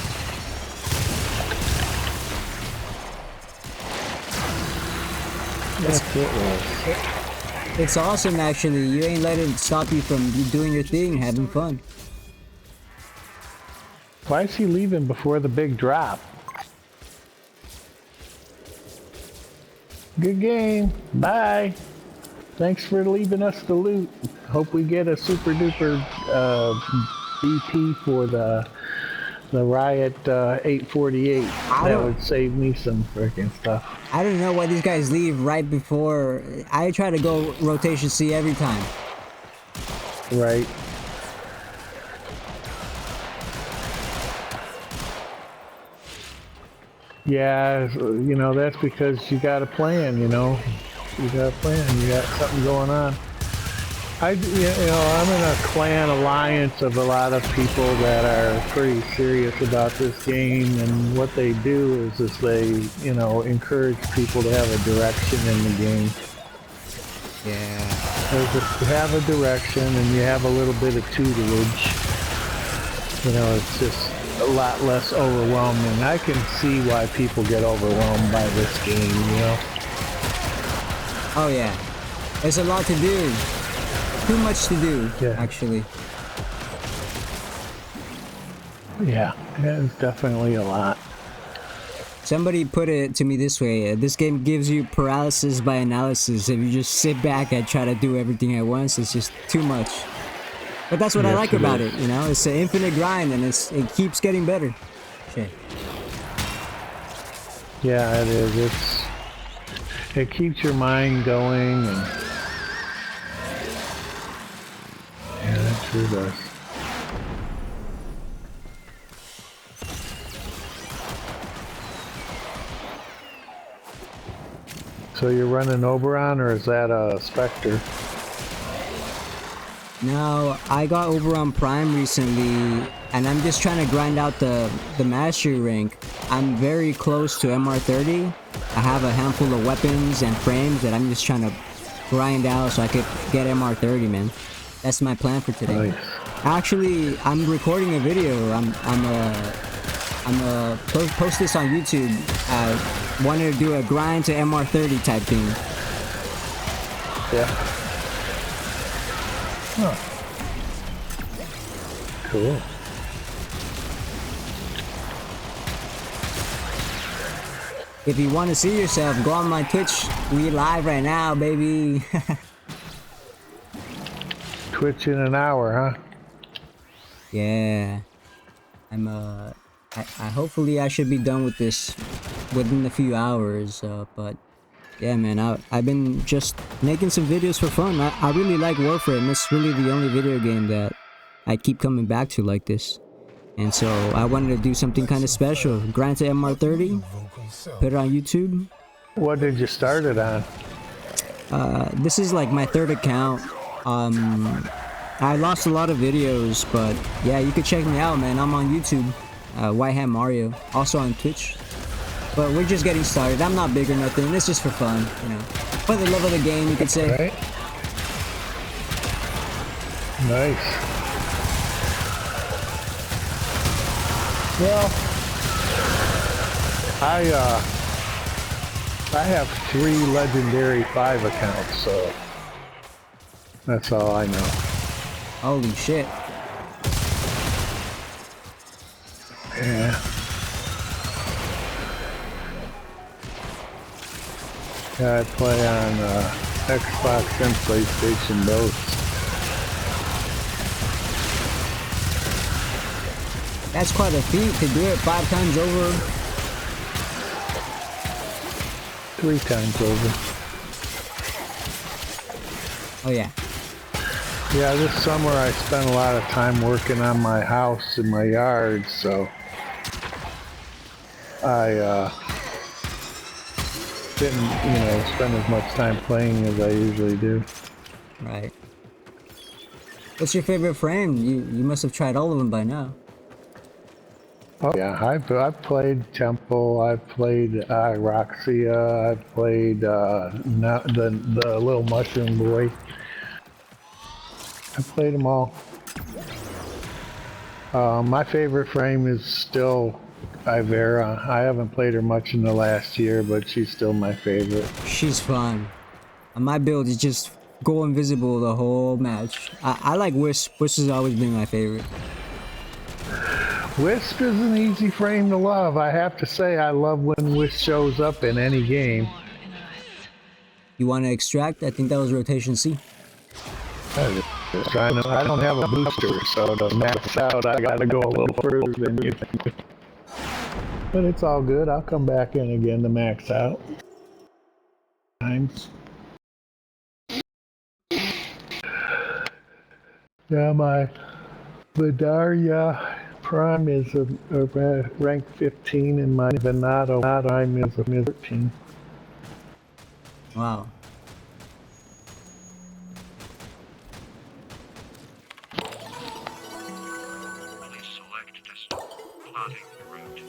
Yes, it was. It's awesome actually. You ain't letting it stop you from doing your thing, having fun. Why is he leaving before the big drop? Good game. Bye. Thanks for leaving us the loot. Hope we get a super duper BP for the Riot 848. That would save me some freaking stuff. I don't know why these guys leave right before. I try to go rotation C every time. Right. Yeah, you know, that's because you got a plan, you know. You got a plan, you got something going on. I'm in a clan alliance of a lot of people that are pretty serious about this game, and what they do is they, you know, encourage people to have a direction in the game. Yeah. You have a direction and you have a little bit of tutelage. You know, it's just a lot less overwhelming. I can see why people get overwhelmed by this game, you know? Oh yeah. There's a lot to do. Too much to do, actually. Yeah, it's definitely a lot. Somebody put it to me this way, this game gives you paralysis by analysis. If you just sit back and try to do everything at once, it's just too much. But that's what I like about it, you know? It's an infinite grind and it keeps getting better. Shit. Yeah, it is. It keeps your mind going, and Sure does. So you're running Oberon, or is that a Spectre? Now, I got over on Prime recently, and I'm just trying to grind out the mastery rank. I'm very close to MR30. I have a handful of weapons and frames that I'm just trying to grind out so I could get MR30, man. That's my plan for today. Nice. Actually, I'm recording a video. I'm post this on YouTube. I wanted to do a grind to MR30 type thing. Yeah. Huh. Cool. If you want to see yourself, go on my Twitch. We live right now, baby. Twitch in an hour, huh? Yeah. Hopefully I should be done with this within a few hours, but yeah, man, I've been just making some videos for fun. I really like Warframe. It's really the only video game that I keep coming back to like this. And so I wanted to do something kind of special. Grind to MR30, put it on YouTube. What did you start it on? This is like my third account. I lost a lot of videos, but yeah, you could check me out, man. I'm on YouTube, whitehatmario, also on Twitch. But we're just getting started. I'm not big or nothing. It's just for fun, you know. For the love of the game, you could say. Right. Nice. Well, I have 3 Legendary 5 accounts, so that's all I know. Holy shit. Yeah. Yeah, I play on Xbox and PlayStation both. That's quite a feat to do it 5 times over. 3 times over. Oh yeah. Yeah, this summer I spent a lot of time working on my house and my yard, so I didn't, spend as much time playing as I usually do. Right. What's your favorite frame? You must have tried all of them by now. Oh yeah, I've played Temple, I've played Roxia, I've played the little mushroom boy. I played them all. My favorite frame is still Ivera. I haven't played her much in the last year, but she's still my favorite. She's fun. My build is just go invisible the whole match. I like Wisp. Wisp has always been my favorite. Wisp is an easy frame to love. I have to say, I love when Wisp shows up in any game. You want to extract? I think that was rotation C. I don't have a booster, so to max out, I gotta go a little further than you. But it's all good. I'll come back in again to max out. Times. Yeah, my Vidaria Prime is a rank 15, and my Venato Prime is a 13. Wow. Please select plotting route.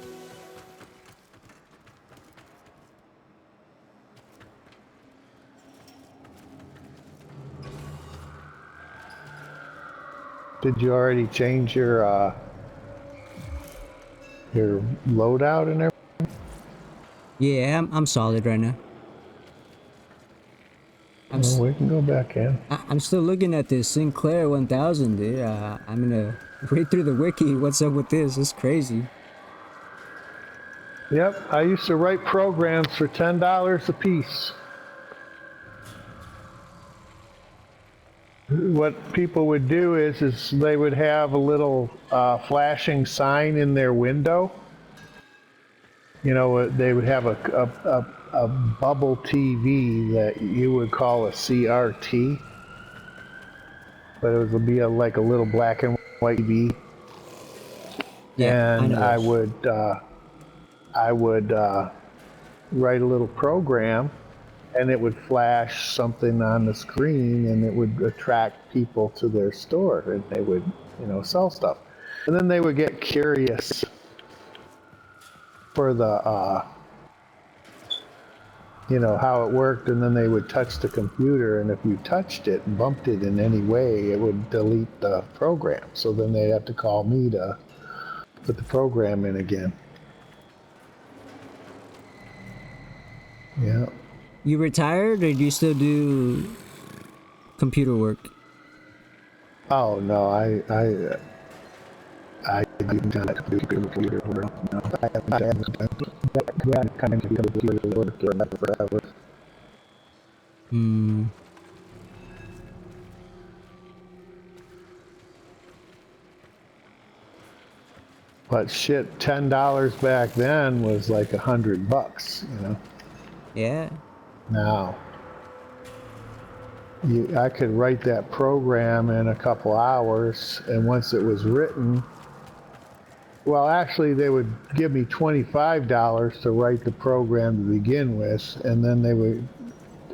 Did you already change your loadout and everything? Yeah, I'm solid right now. We can go back in. I'm still looking at this Sinclair 1000, dude. I'm gonna read through the wiki. What's up with this? It's crazy. Yep, I used to write programs for $10 a piece. What people would do is they would have a little flashing sign in their window. You know, they would have a bubble TV that you would call a CRT. but it would be like a little black and white TV, Yeah, I and know I those. would write a little program, and it would flash something on the screen, and it would attract people to their store, and they would, sell stuff, and then they would get curious for the how it worked, and then they would touch the computer, and if you touched it and bumped it in any way, it would delete the program. So then they have to call me to put the program in again. Yeah. You retired, or do you still do computer work? Oh no, I didn't kind of do computer work. No, I haven't done that kind of computer work forever. Hmm. But shit, $10 back then was like $100, Yeah. Now, I could write that program in a couple hours, and once it was written, well, actually, they would give me $25 to write the program to begin with, and then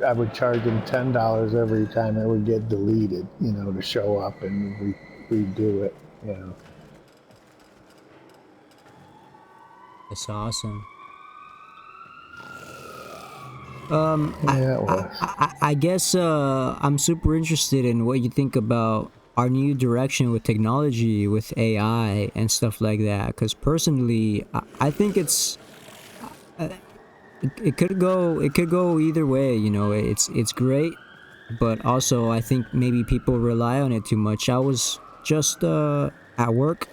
I would charge them $10 every time it would get deleted, to show up and redo it. That's awesome. Yeah, it was. I guess I'm super interested in what you think about our new direction with technology, with AI and stuff like that. Because personally, I think it could go either way. It's great, but also I think maybe people rely on it too much. I was just at work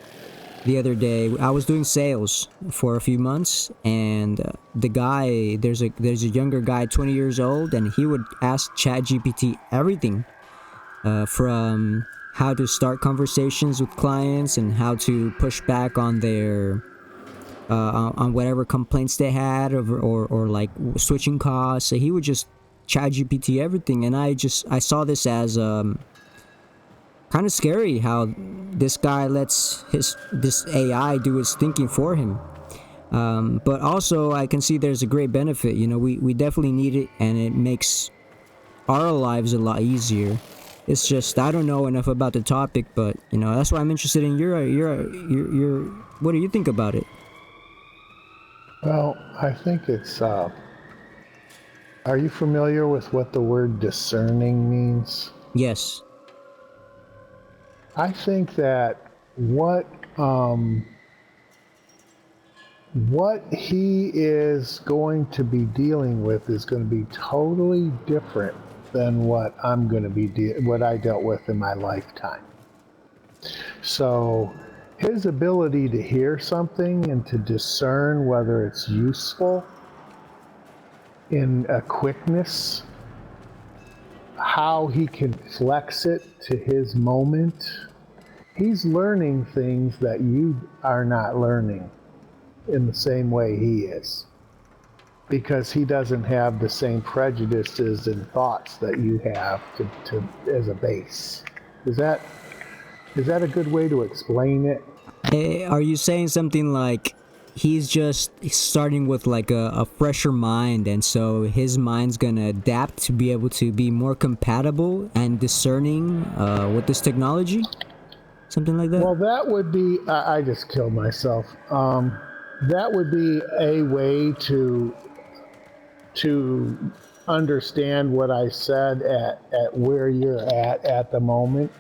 the other day. I was doing sales for a few months, and the guy, there's a younger guy, 20 years old, and he would ask ChatGPT everything, from how to start conversations with clients and how to push back on their on whatever complaints they had, or like switching costs. So he would just ChatGPT everything, and I saw this as kind of scary how this guy lets this AI do his thinking for him. But also I can see there's a great benefit. We definitely need it, and it makes our lives a lot easier. It's just I don't know enough about the topic, but that's why I'm interested in your what do you think about it? Well, I think it's. Are you familiar with what the word discerning means? Yes. I think that what he is going to be dealing with is going to be totally different than what I'm going to be what I dealt with in my lifetime. So his ability to hear something and to discern whether it's useful in a quickness, how he can flex it to his moment. He's learning things that you are not learning in the same way he is, because he doesn't have the same prejudices and thoughts that you have to as a base. Is that a good way to explain it? Are you saying something like he's just starting with like a fresher mind, and so his mind's gonna adapt to be able to be more compatible and discerning with this technology? Something like that? Well, that would be, I just killed myself. That would be a way to understand what I said at where you're at the moment.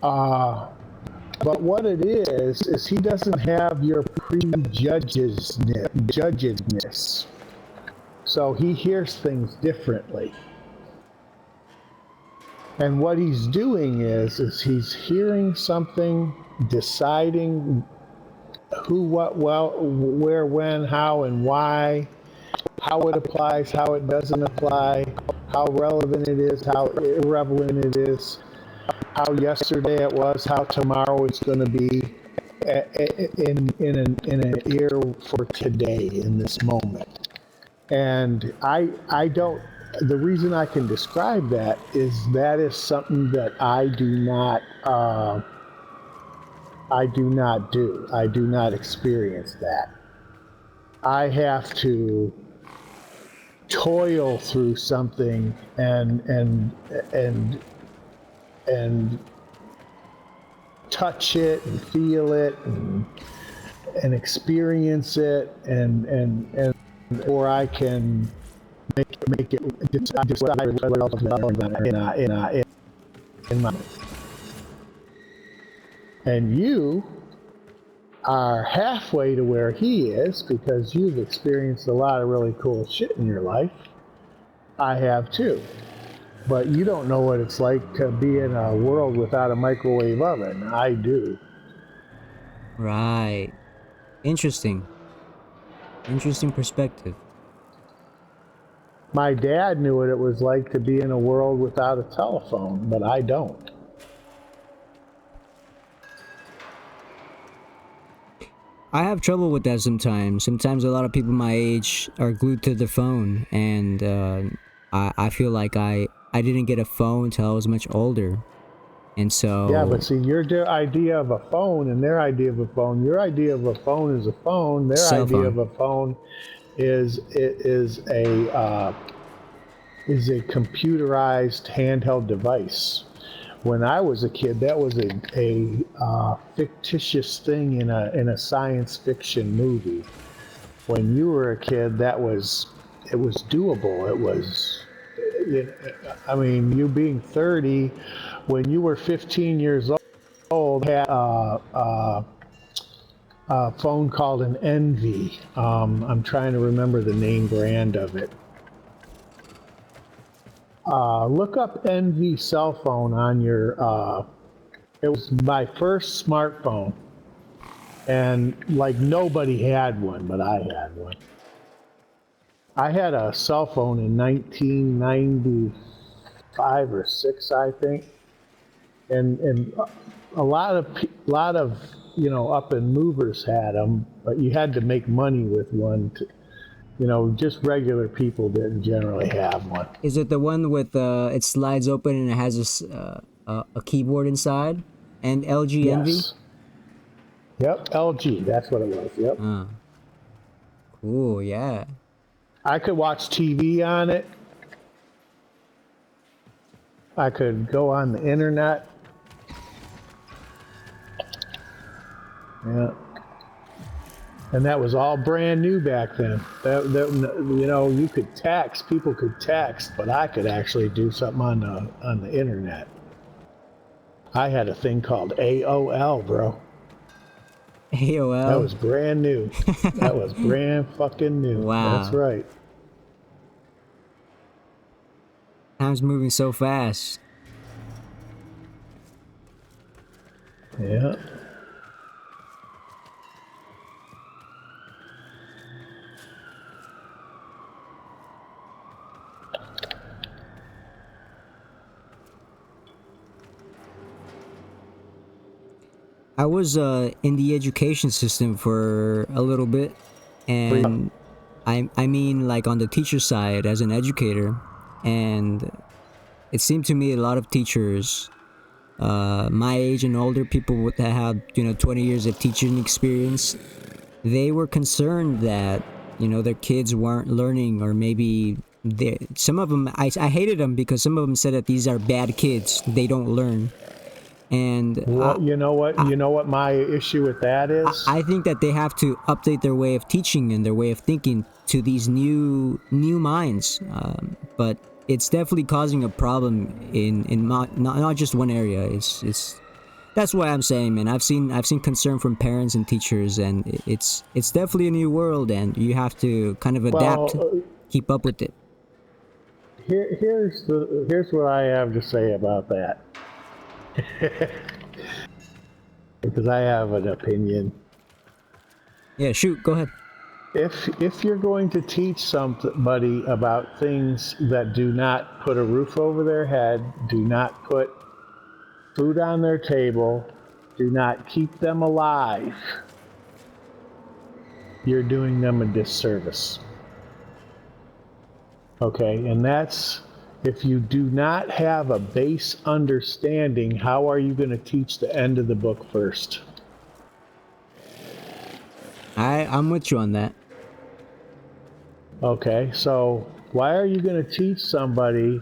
But what it is he doesn't have your prejudgedness. So he hears things differently. And what he's doing is he's hearing something, deciding who, what, well, where, when, how, and why, how it applies, how it doesn't apply, how relevant it is, how irrelevant it is, how yesterday it was, how tomorrow it's going to be, in an ear for today, in this moment. And I don't, the reason I can describe that is something that I do not do. I do not experience that. I have to toil through something and touch it and feel it and experience it and or I can make it just in my, and you are halfway to where he is because you've experienced a lot of really cool shit in your life. I have too. But you don't know what it's like to be in a world without a microwave oven. I do. Right. Interesting. Interesting perspective. My dad knew what it was like to be in a world without a telephone, but I don't. I have trouble with that sometimes. Sometimes a lot of people my age are glued to the phone, and I feel like I didn't get a phone until I was much older, and so Yeah, but see, your idea of a phone and their idea of a phone, your idea of a phone is a phone. Their cell idea phone. of a phone is a computerized handheld device. When I was a kid, that was a fictitious thing in a science fiction movie. When you were a kid, it was doable. It was, I mean, you being 30, when you were 15 years old, had a phone called an Envy. I'm trying to remember the name brand of it. Look up Envy cell phone on your, it was my first smartphone. And like nobody had one, but I had one. I had a cell phone in 1995 or 6, I think. And a lot of up and movers had them, but you had to make money with one. Just regular people didn't generally have one. Is it the one with it slides open and it has a keyboard inside? And LG Envy? Yes. Yep, LG. That's what it was. Yep. Cool. Yeah. I could watch TV on it. I could go on the internet. Yeah. And that was all brand new back then. You could text, people could text, but I could actually do something on the internet. I had a thing called AOL, bro. AOL. That was brand new. That was brand fucking new. Wow. That's right. Time's moving so fast. Yeah. I was in the education system for a little bit, and I mean like on the teacher side as an educator, and it seemed to me a lot of teachers my age and older, people that had 20 years of teaching experience, they were concerned that their kids weren't learning, or maybe some of them, I hated them because some of them said that these are bad kids, they don't learn. And well, you know what my issue with that is? I think that they have to update their way of teaching and their way of thinking to these new minds. But it's definitely causing a problem in not just one area. It's that's why I'm saying, man. I've seen concern from parents and teachers, and it's definitely a new world, and you have to kind of adapt, keep up with it. Here's what I have to say about that. Because I have an opinion. Yeah, shoot, go ahead. If you're going to teach somebody about things that do not put a roof over their head, do not put food on their table, do not keep them alive, you're doing them a disservice. Okay, and that's if you do not have a base understanding, how are you going to teach the end of the book first? I'm with you on that. Okay, so why are you going to teach somebody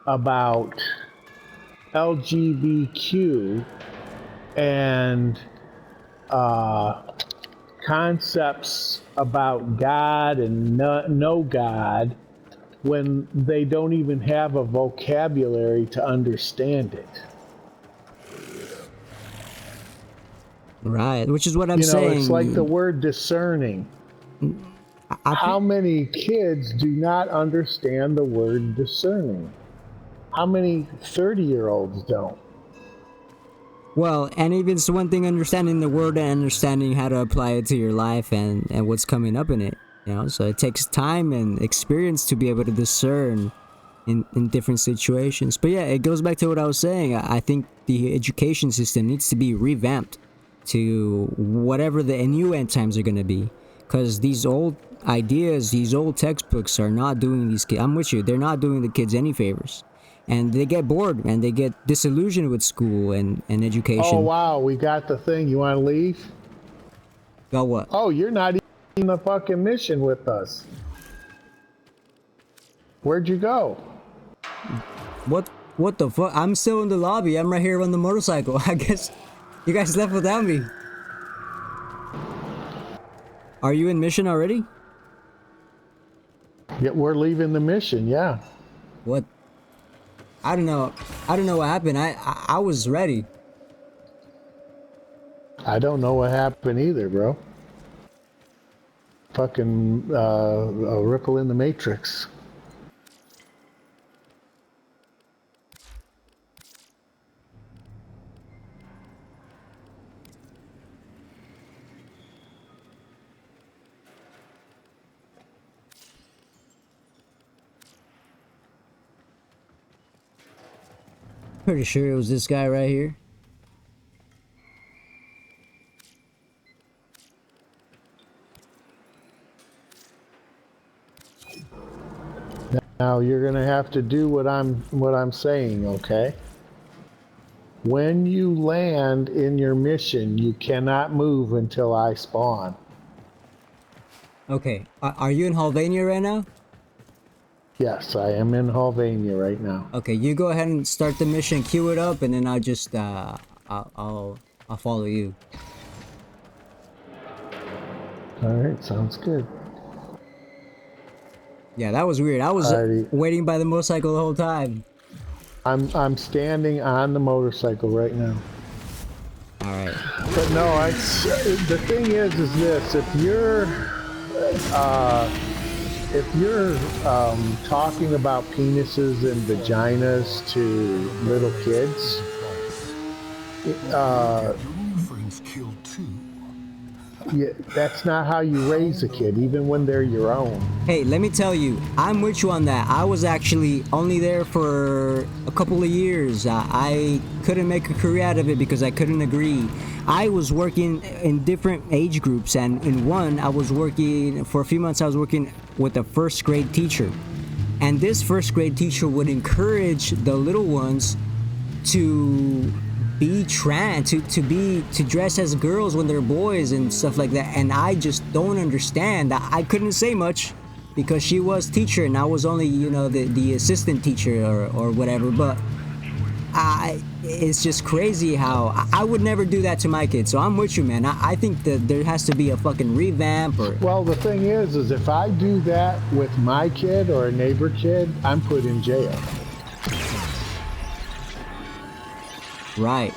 about LGBTQ and concepts about God and no God when they don't even have a vocabulary to understand it? Right, which is what I'm You know, it's like the saying. word discerning. I How many kids do not understand the word discerning? How many 30-year-olds don't? Well, and even it's one thing understanding the word and understanding how to apply it to your life and what's coming up in it. You know, so it takes time and experience to be able to discern in different situations. But yeah, it goes back to what I was saying. I think the education system needs to be revamped to whatever the new end times are going to be. Because these old ideas, these old textbooks are not doing these kids, I'm with you, they're not doing the kids any favors. And they get bored and they get disillusioned with school and education. Oh, wow, we got the thing. You want to leave? Got what? Oh, you're not even in the fucking mission with us. Where'd you go? What the fuck? I'm still in the lobby. I'm right here on the motorcycle. I guess you guys left without me. Are you in mission already? Yeah, we're leaving the mission, yeah. What? I don't know. I don't know what happened. I was ready. I don't know what happened either, bro. Fucking a ripple in the matrix. Pretty sure it was this guy right here. Now you're gonna have to do what I'm saying, okay? When you land in your mission, you cannot move until I spawn. Okay. Are you in Halvania right now? Yes, I am in Halvania right now. Okay, you go ahead and start the mission, queue it up, and then I'll just I'll follow you. All right, sounds good. Yeah, that was weird. I was Alrighty. waiting by the motorcycle the whole time. I'm standing on the motorcycle right now. All right. But no, the thing is this: if you're talking about penises and vaginas to little kids, Your friends killed too. yeah, that's not how you raise a kid, even when they're your own. Hey, let me tell you, I'm with you on that. I was actually only there for a couple of years. I couldn't make a career out of it because I couldn't agree. I was working in different age groups, and in one, I was working, for a few months, I was working with a first grade teacher. And this first grade teacher would encourage the little ones to be trans, to dress as girls when they're boys and stuff like that. And I just don't understand. I couldn't say much because she was teacher and I was only, you know, the assistant teacher or whatever. But it's just crazy how I would never do that to my kids. So I'm with you, man. I think that there has to be a fucking revamp. Or Well, the thing is if I do that with my kid or a neighbor kid, I'm put in jail. right.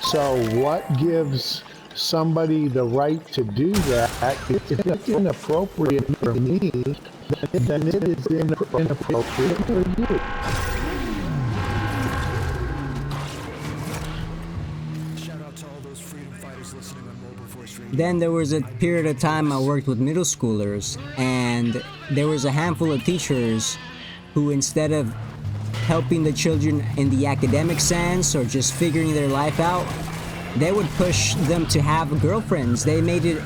So what gives somebody the right to do that? If it's inappropriate for me, then it is inappropriate for you. Shout out to all those freedom fighters listening on Mobile Voice Radio. Then there was a period of time I worked with middle schoolers, and there was a handful of teachers who, instead of helping the children in the academic sense or just figuring their life out, they would push them to have girlfriends. They made it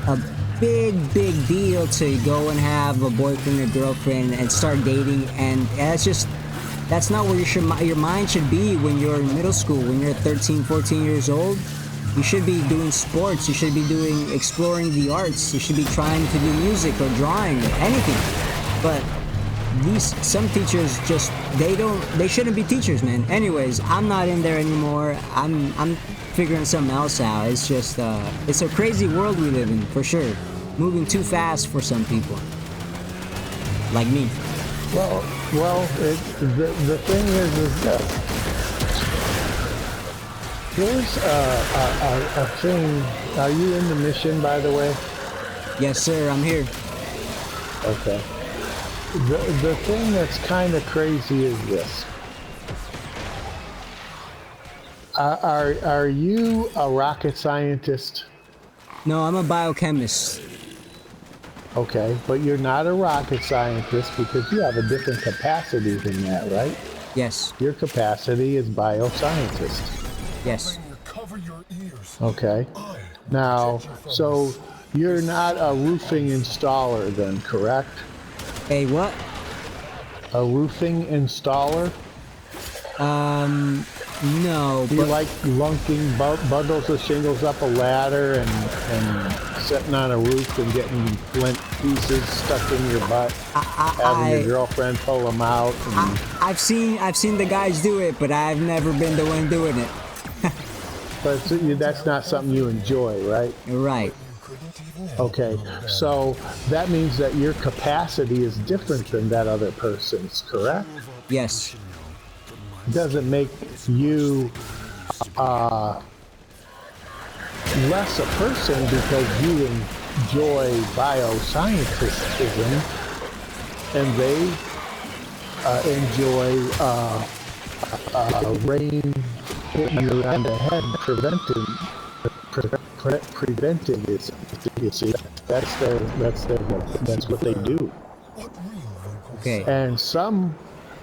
big deal to go and have a boyfriend or girlfriend and start dating, and that's not where your mind should be when you're in middle school. When you're 13, 14 years old, you should be doing sports, you should be exploring the arts, you should be trying to do music or drawing or anything. But some teachers just, they shouldn't be teachers, man. Anyways, I'm not in there anymore. I'm figuring something else out. It's just it's a crazy world we live in, for sure. Moving too fast for some people, like me. Well, the thing is this. Here's a thing. Are you in the mission, by the way? Yes, sir. I'm here. Okay. The thing that's kind of crazy is this. Are you a rocket scientist? No, I'm a biochemist. Okay, but you're not a rocket scientist because you have a different capacity than that, right? Yes. Your capacity is bioscientist. Yes. Okay. Now, so you're not a roofing installer then, correct? A what? A roofing installer? No. Do you like lunking bundles of shingles up a ladder and sitting on a roof and getting flint pieces stuck in your butt? Having your girlfriend pull them out? I've seen the guys do it, but I've never been the one doing it. But that's not something you enjoy, right? Right. Okay, so that means that your capacity is different than that other person's, correct? Yes. Doesn't make you less a person because you enjoy bioscientism and they enjoy rain hitting you on the head, preventing it. You see, that's what they do. Okay. And some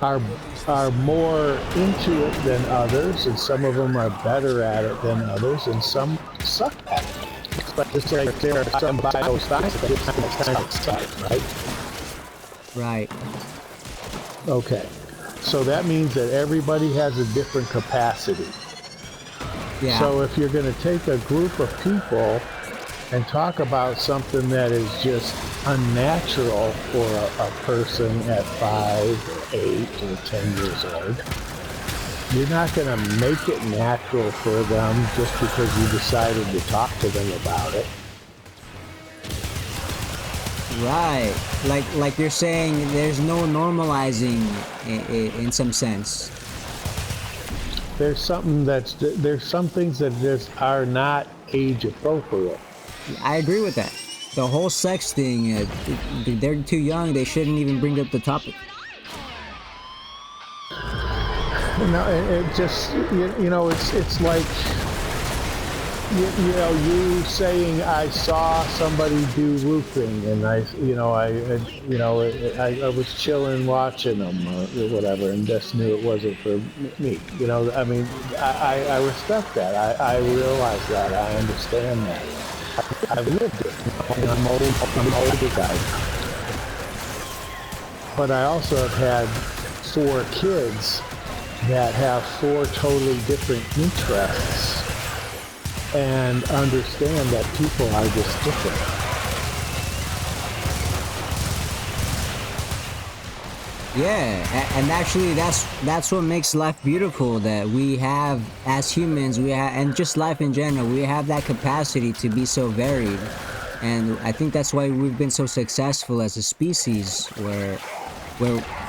are more into it than others, and some of them are better at it than others, and some suck at it. But just like there are some bioscientists that kind of suck, right? Right. Okay. So that means that everybody has a different capacity. Yeah. So if you're going to take a group of people and talk about something that is just unnatural for a person at 5 or 8 or 10 years old, you're not going to make it natural for them just because you decided to talk to them about it. Right. Like you're saying, there's no normalizing in some sense. There's some things that just are not age appropriate. I agree with that. The whole sex thing, they're too young. They shouldn't even bring up the topic. No, it just it's like you saying I saw somebody do roofing and I was chilling watching them or whatever and just knew it wasn't for me. I mean, I respect that. I realize that. I understand that. I've lived it. I'm older guy. But I also have had 4 kids that have 4 totally different interests and understand that people are just different. Yeah, and actually that's what makes life beautiful, that we have, as humans, and just life in general, we have that capacity to be so varied. And I think that's why we've been so successful as a species, where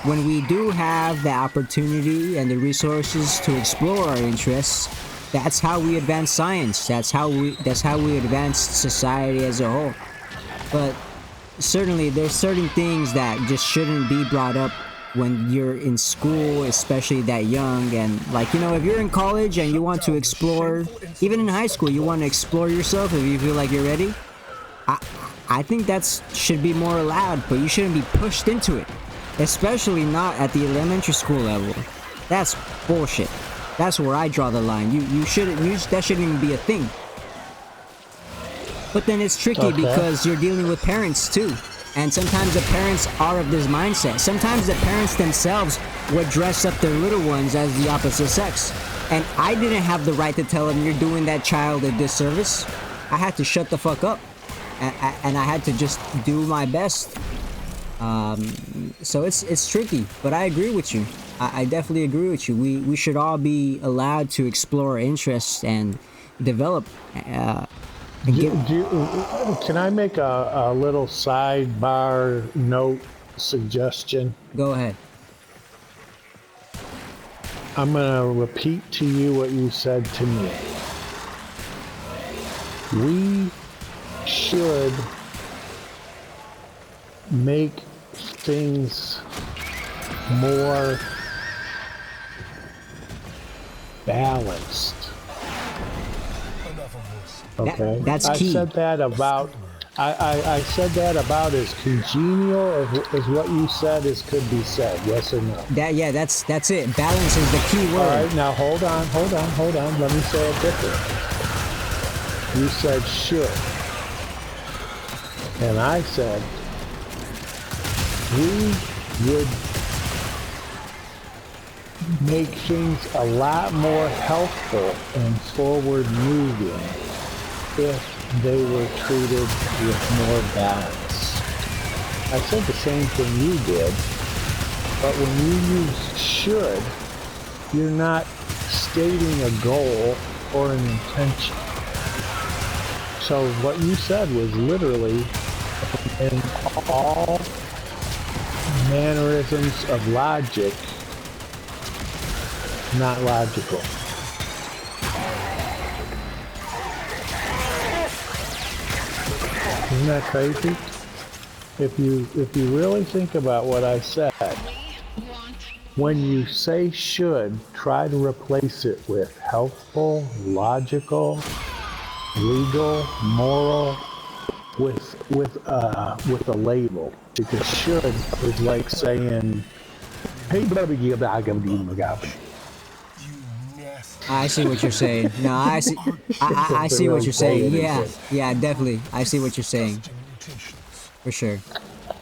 when we do have the opportunity and the resources to explore our interests, that's how we advance science. That's how we advance society as a whole. But certainly there's certain things that just shouldn't be brought up when you're in school, especially that young. And if you're in college and you want to explore, even in high school, you want to explore yourself if you feel like you're ready, I think that should be more allowed, but you shouldn't be pushed into it, especially not at the elementary school level. That's bullshit. That's where I draw the line. That shouldn't even be a thing. But then it's tricky because you're dealing with parents too. And sometimes the parents are of this mindset. Sometimes the parents themselves would dress up their little ones as the opposite sex. And I didn't have the right to tell them you're doing that child a disservice. I had to shut the fuck up. And I had to just do my best. So it's tricky, but I agree with you. I definitely agree with you. We should all be allowed to explore interests and develop. Can I make a little sidebar note suggestion? Go ahead. I'm going to repeat to you what you said to me. We should make things more balanced. Okay, that's key. I said that about as congenial as what you said could be said. Yes or no? That's it. Balance is the key word. All right, now hold on. Let me say it different. You said should, and I said we would make things a lot more helpful and forward moving if they were treated with more balance. I said the same thing you did, but when you use should, you're not stating a goal or an intention. So what you said was literally in all mannerisms of logic, not logical. Isn't that crazy? If you really think about what I said, when you say should, try to replace it with helpful, logical, legal, moral, with a label. Because should is like saying, hey, I see what you're saying. No, I see what you're saying. Yeah, definitely. I see what you're saying. For sure.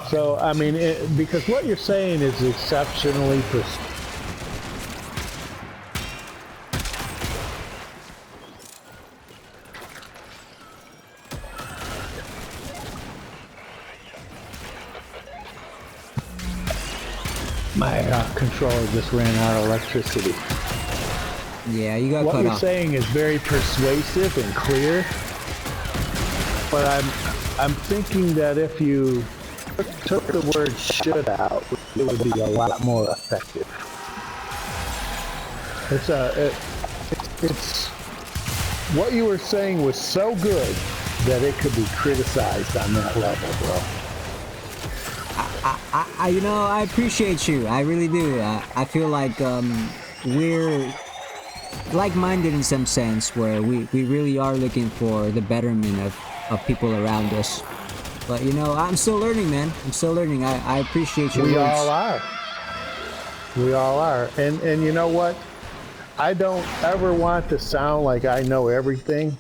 So, I mean, because what you're saying is exceptionally my controller just ran out of electricity. Yeah, you got cut off. What you're saying is very persuasive and clear, but I'm thinking that if you took the word should out, it would be a lot more effective. It's what you were saying was so good that it could be criticized on that level, bro. I appreciate you. I really do. I feel like we're like-minded in some sense, where we really are looking for the betterment of people around us. But I'm still learning, man. I'm still learning. I appreciate your words. We all are. And you know what? I don't ever want to sound like I know everything,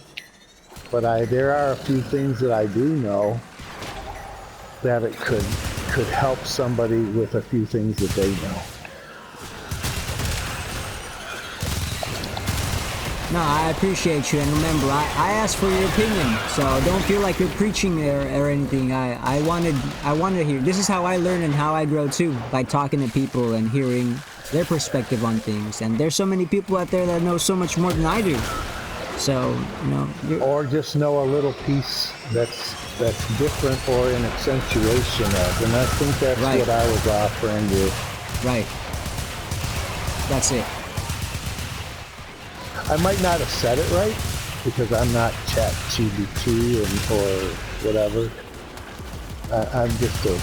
but there are a few things that I do know that it could help somebody with a few things that they know. No, I appreciate you, and remember, I asked for your opinion, so don't feel like you're preaching or anything. I wanted to hear. This is how I learn and how I grow too, by talking to people and hearing their perspective on things. And there's so many people out there that know so much more than I do. So or just know a little piece that's different or an accentuation of, and I think that's right. What I was offering you. Right. That's it. I might not have said it right because I'm not ChatGPT or whatever. I'm just an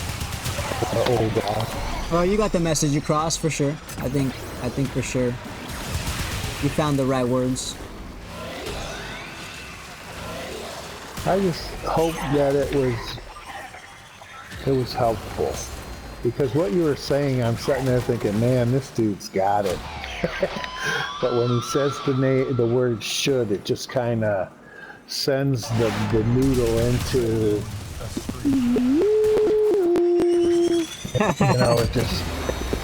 old guy. Well, you got the message across for sure. I think for sure you found the right words. I just hope that it was helpful, because what you were saying, I'm sitting there thinking, man, this dude's got it. But when he says the word should, it just kind of sends the noodle into,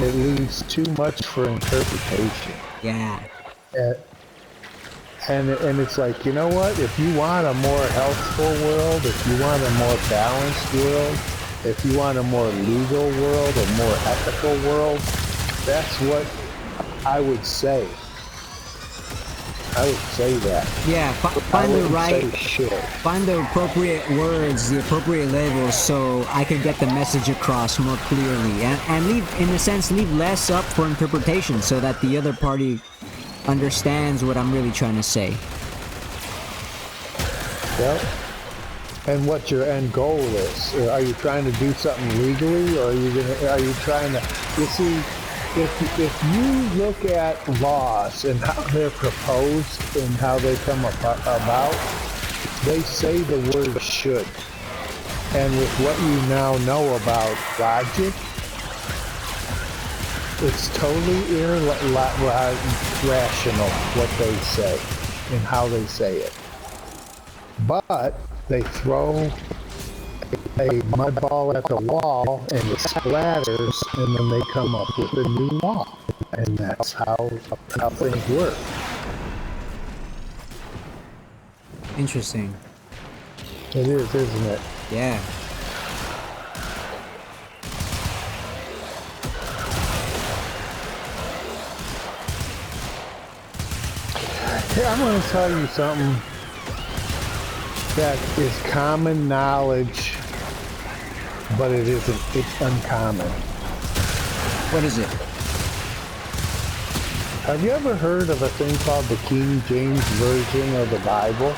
it leaves too much for interpretation. Yeah. And it's like, you know what? If you want a more healthful world, if you want a more balanced world, if you want a more legal world, a more ethical world, that's what I would say. I would say that. Yeah, find the appropriate words, the appropriate labels, so I can get the message across more clearly, and leave, in a sense, leave less up for interpretation, so that the other party understands what I'm really trying to say. Yep. And what your end goal is? Are you trying to do something legally, or are you trying to? You see, if you look at laws and how they're proposed and how they come about, they say the word should. And with what you now know about logic, it's totally irrational what they say and how they say it. But they throw a mud ball at the wall and it splatters, and then they come up with a new law. And that's how things work. Interesting. It is, isn't it? Yeah. Here, I'm going to tell you something that is common knowledge, but it isn't. It's uncommon. What is it? Have you ever heard of a thing called the King James Version of the Bible?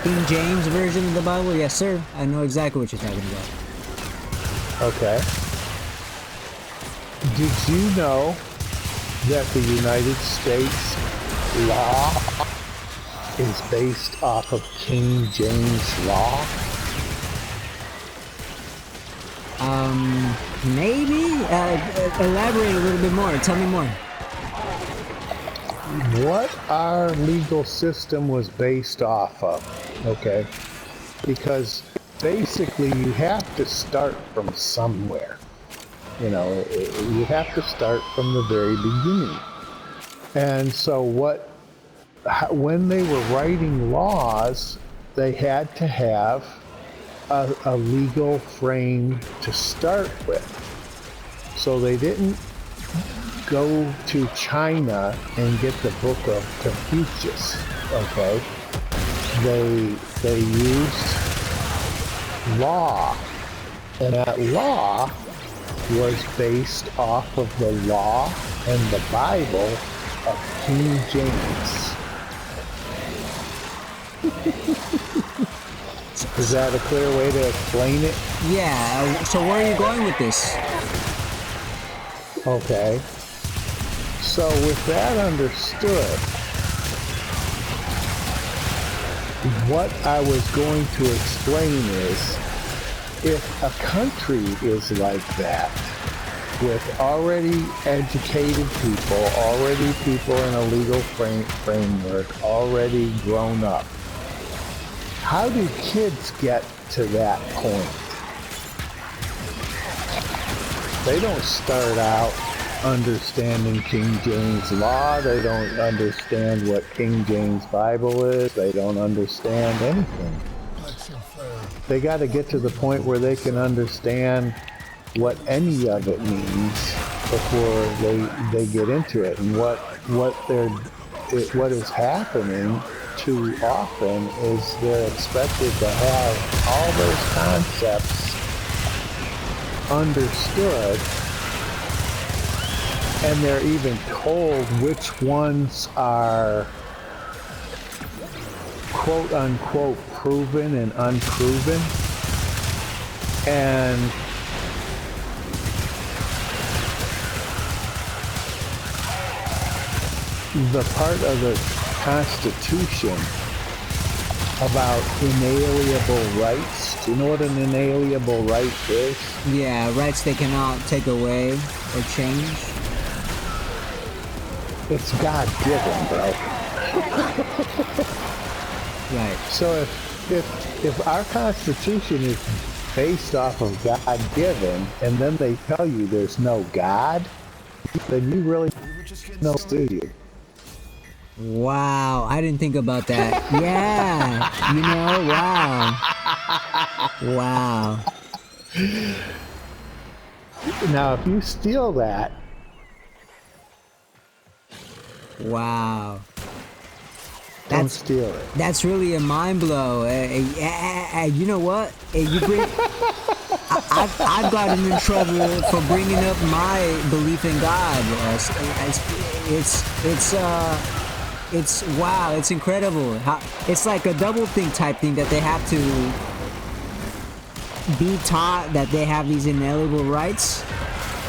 King James Version of the Bible? Yes, sir. I know exactly what you're talking about. Okay. Did you know that the United States law is based off of King James law? Maybe? Elaborate a little bit more. Tell me more. What our legal system was based off of, okay? Because basically you have to start from somewhere. You know, you have to start from the very beginning. And so when they were writing laws, they had to have a legal frame to start with. So they didn't go to China and get the book of Confucius, okay? They used law, and that law was based off of the law and the Bible of King James. Is that a clear way to explain it? Yeah, so where are you going with this? Okay. So with that understood, what I was going to explain is, if a country is like that, with already educated people, already people in a legal framework, already grown up, how do kids get to that point? They don't start out understanding King James law. They don't understand what King James Bible is. They don't understand anything. They got to get to the point where they can understand what any of it means before they get into it. And what is happening too often is they're expected to have all those concepts understood, and they're even told which ones are quote unquote proven and unproven. And the part of the Constitution about inalienable rights. Do you know what an inalienable right is? Yeah, rights they cannot take away or change. It's God-given, bro. Right. So if our Constitution is based off of God-given, and then they tell you there's no God, then you really know, do you? Wow, I didn't think about that. Yeah, you know, wow. Wow. Now, if you steal that, Wow. don't steal it. That's really a mind blow. You know what? You bring. I've gotten in trouble for bringing up my belief in God. It's wow. It's incredible. It's like a double think type thing that they have to be taught that they have these inalienable rights,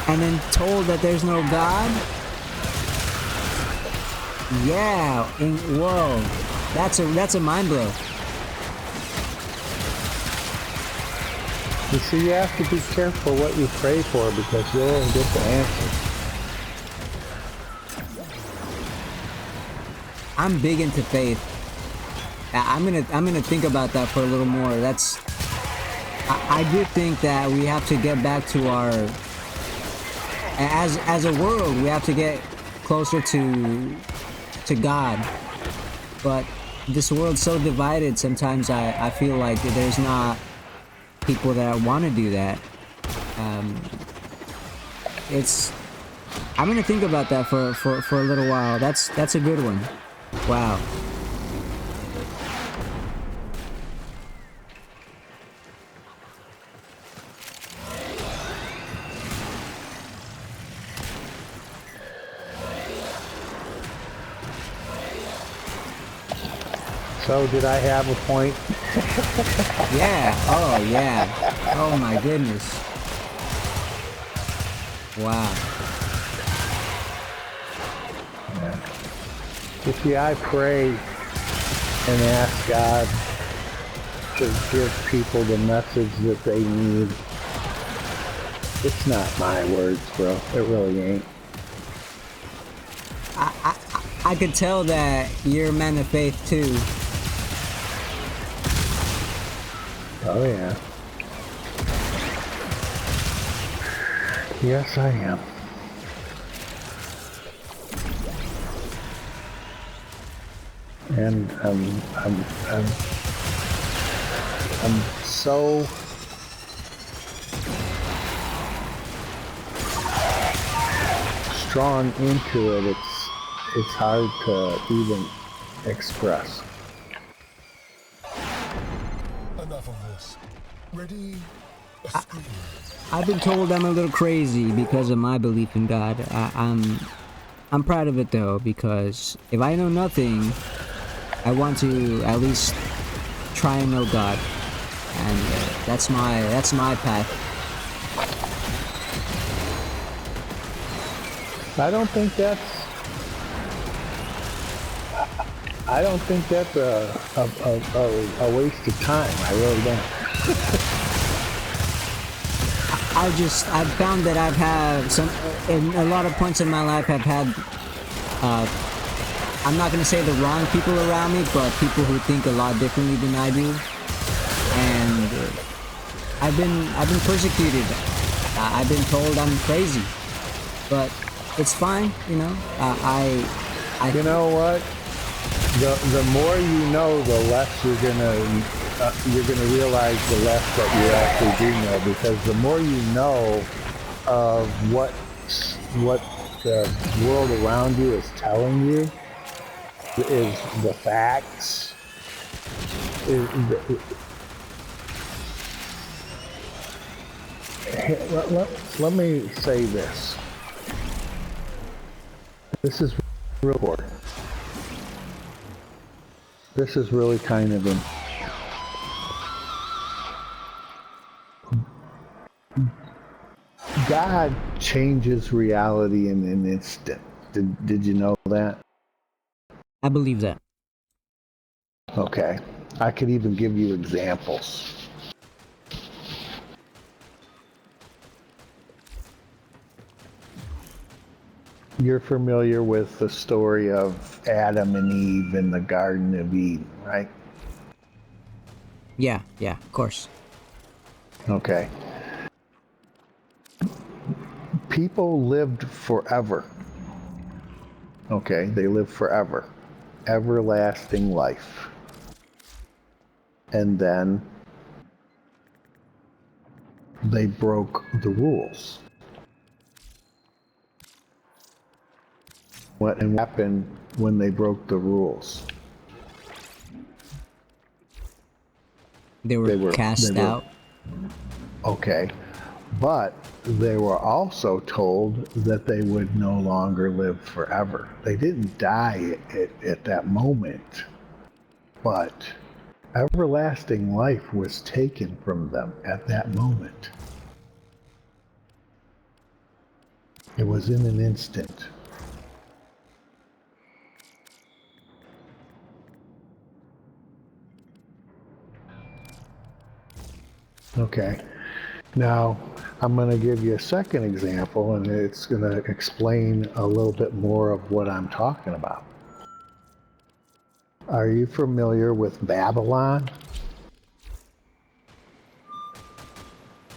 and then told that there's no God. Yeah, whoa, that's a mind blow. You see, you have to be careful what you pray for because you won't get the answer. I'm big into faith. I'm gonna think about that for a little more. I do think that we have to get back to our, as a world, we have to get closer to God. But this world's so divided, sometimes I feel like there's not people that want to do that. I'm gonna think about that for a little while. That's a good one. Wow. So, did I have a point? Yeah. Oh, yeah. Oh, my goodness. Wow. You see, I pray and ask God to give people the message that they need. It's not my words, bro. It really ain't. I could tell that you're a man of faith, too. Oh, yeah. Yes, I am. And I'm so strong into it. It's hard to even express. Enough of this. Ready? I've been told I'm a little crazy because of my belief in God. I'm proud of it though, because if I know nothing, I want to at least try and know God, and that's my path. I don't think that's a waste of time. I really don't. I've found that I've had in a lot of points in my life, I've had, I'm not gonna say the wrong people around me, but people who think a lot differently than I do, and I've been persecuted. I've been told I'm crazy, but it's fine, you know. You know what? The more you know, the less you're gonna realize the less that you actually do know, because the more you know of what the world around you is telling you is the facts. Let me say this. This is real important. This is really kind of God changes reality in an instant. Did you know that? I believe that. Okay. I could even give you examples. You're familiar with the story of Adam and Eve in the Garden of Eden, right? Yeah, of course. Okay. People lived forever. Okay, they lived forever. Everlasting life. And then they broke the rules. What happened when they broke the rules? They were cast out. Okay. But they were also told that they would no longer live forever. They didn't die at that moment, but everlasting life was taken from them at that moment. It was in an instant. Okay. Now, I'm going to give you a second example, and it's going to explain a little bit more of what I'm talking about. Are you familiar with Babylon?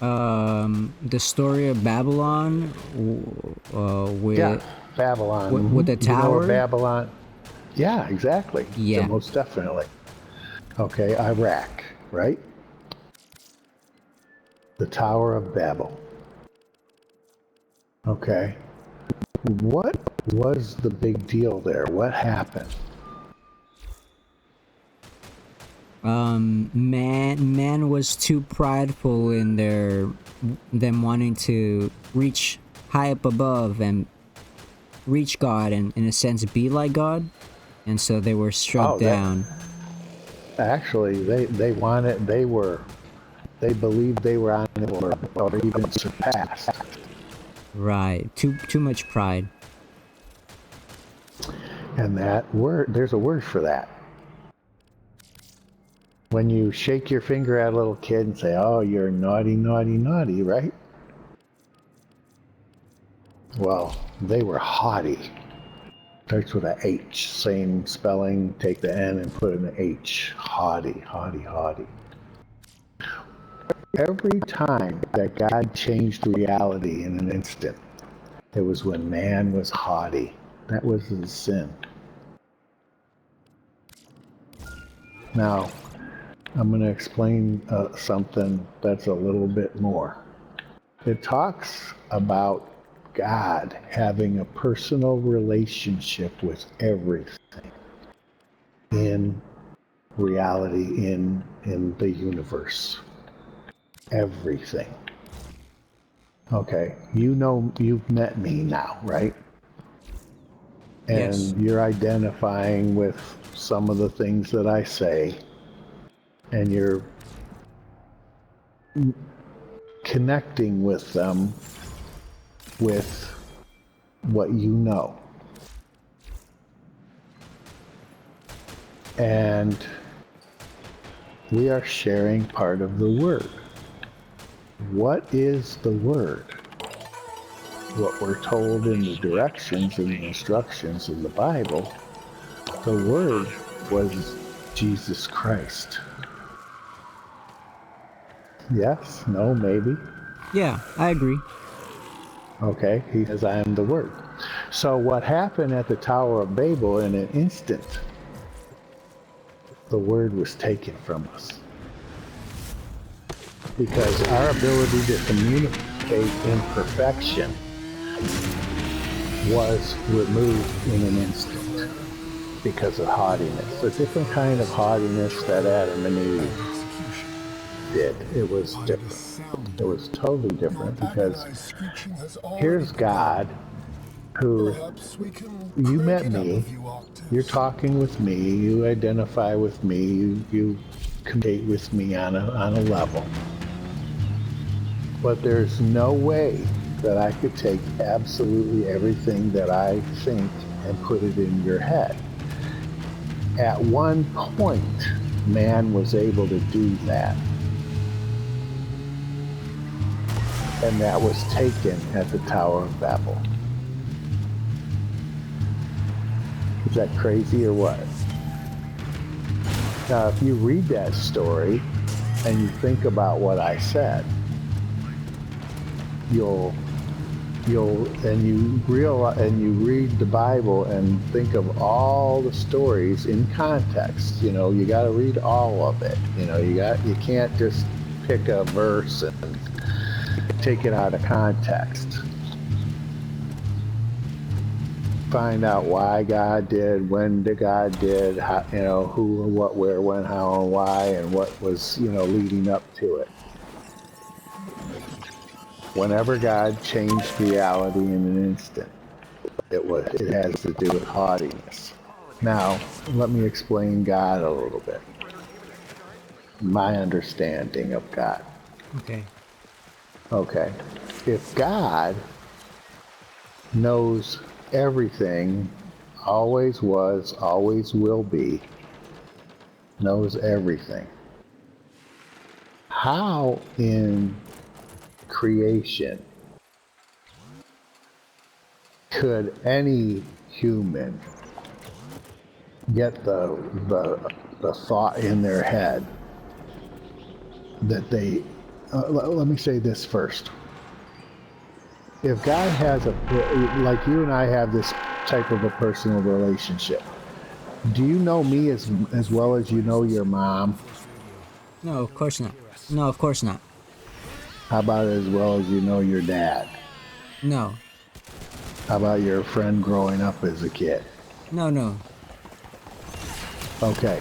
The story of Babylon, with Babylon. with the You know tower. what Babylon? Yeah, exactly. Yeah. Most definitely. Okay, Iraq, right? The Tower of Babel. Okay. What was the big deal there? What happened? Man was too prideful in them wanting to reach high up above and reach God and in a sense be like God, and so they were struck down. Actually, they believed they were on it or even surpassed. Right, too much pride. And that word, there's a word for that. When you shake your finger at a little kid and say, "Oh, you're naughty, naughty, naughty," right? Well, they were haughty. Starts with a H, same spelling, take the N and put an H. Haughty, haughty, haughty. Every time that God changed reality in an instant, it was when man was haughty. That was his sin. Now, I'm going to explain something that's a little bit more. It talks about God having a personal relationship with everything in reality, in the universe. Everything. Okay, you know, you've met me now, right? And Yes. you're identifying with some of the things that I say, and you're connecting with them with what you know. And we are sharing part of the Word. What is the Word? What we're told in the directions and the instructions in the Bible, the Word was Jesus Christ. Yes? No? Maybe? Yeah, I agree. Okay, he says, "I am the Word." So what happened at the Tower of Babel, in an instant, the Word was taken from us. Because our ability to communicate in perfection was removed in an instant because of haughtiness. A different kind of haughtiness that Adam and Eve did. It was different. It was totally different because here's God who, you met me, you're talking with me, you identify with me, you communicate with me on a level. But there's no way that I could take absolutely everything that I think and put it in your head. At one point, man was able to do that. And that was taken at the Tower of Babel. Is that crazy or what? Now, if you read that story, and you think about what I said, you'll and you realize and you read the Bible and think of all the stories in context. You know, you got to read all of it. You know, you can't just pick a verse and take it out of context. Find out why God did, when did God did, how, you know, who, what, where, when, how, and why, and what was, you know, leading up to it. Whenever God changed reality in an instant, it has to do with haughtiness. Now, let me explain God a little bit. My understanding of God. Okay. Okay. If God knows everything, always was, always will be, knows everything, how in creation could any human get the thought in their head that they let me say this first. If God has like you and I have this type of a personal relationship, do you know me as well as you know your mom? No, of course not. No, of course not. How about as well as you know your dad? No. How about your friend growing up as a kid? No. Okay.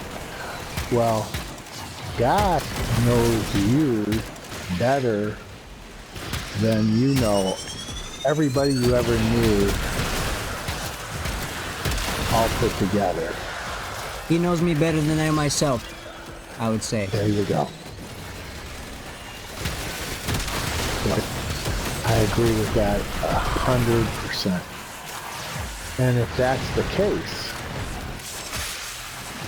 Well, God knows you better than you know everybody you ever knew all put together. He knows me better than I myself, I would say. There you go. I agree with that 100%. And if that's the case,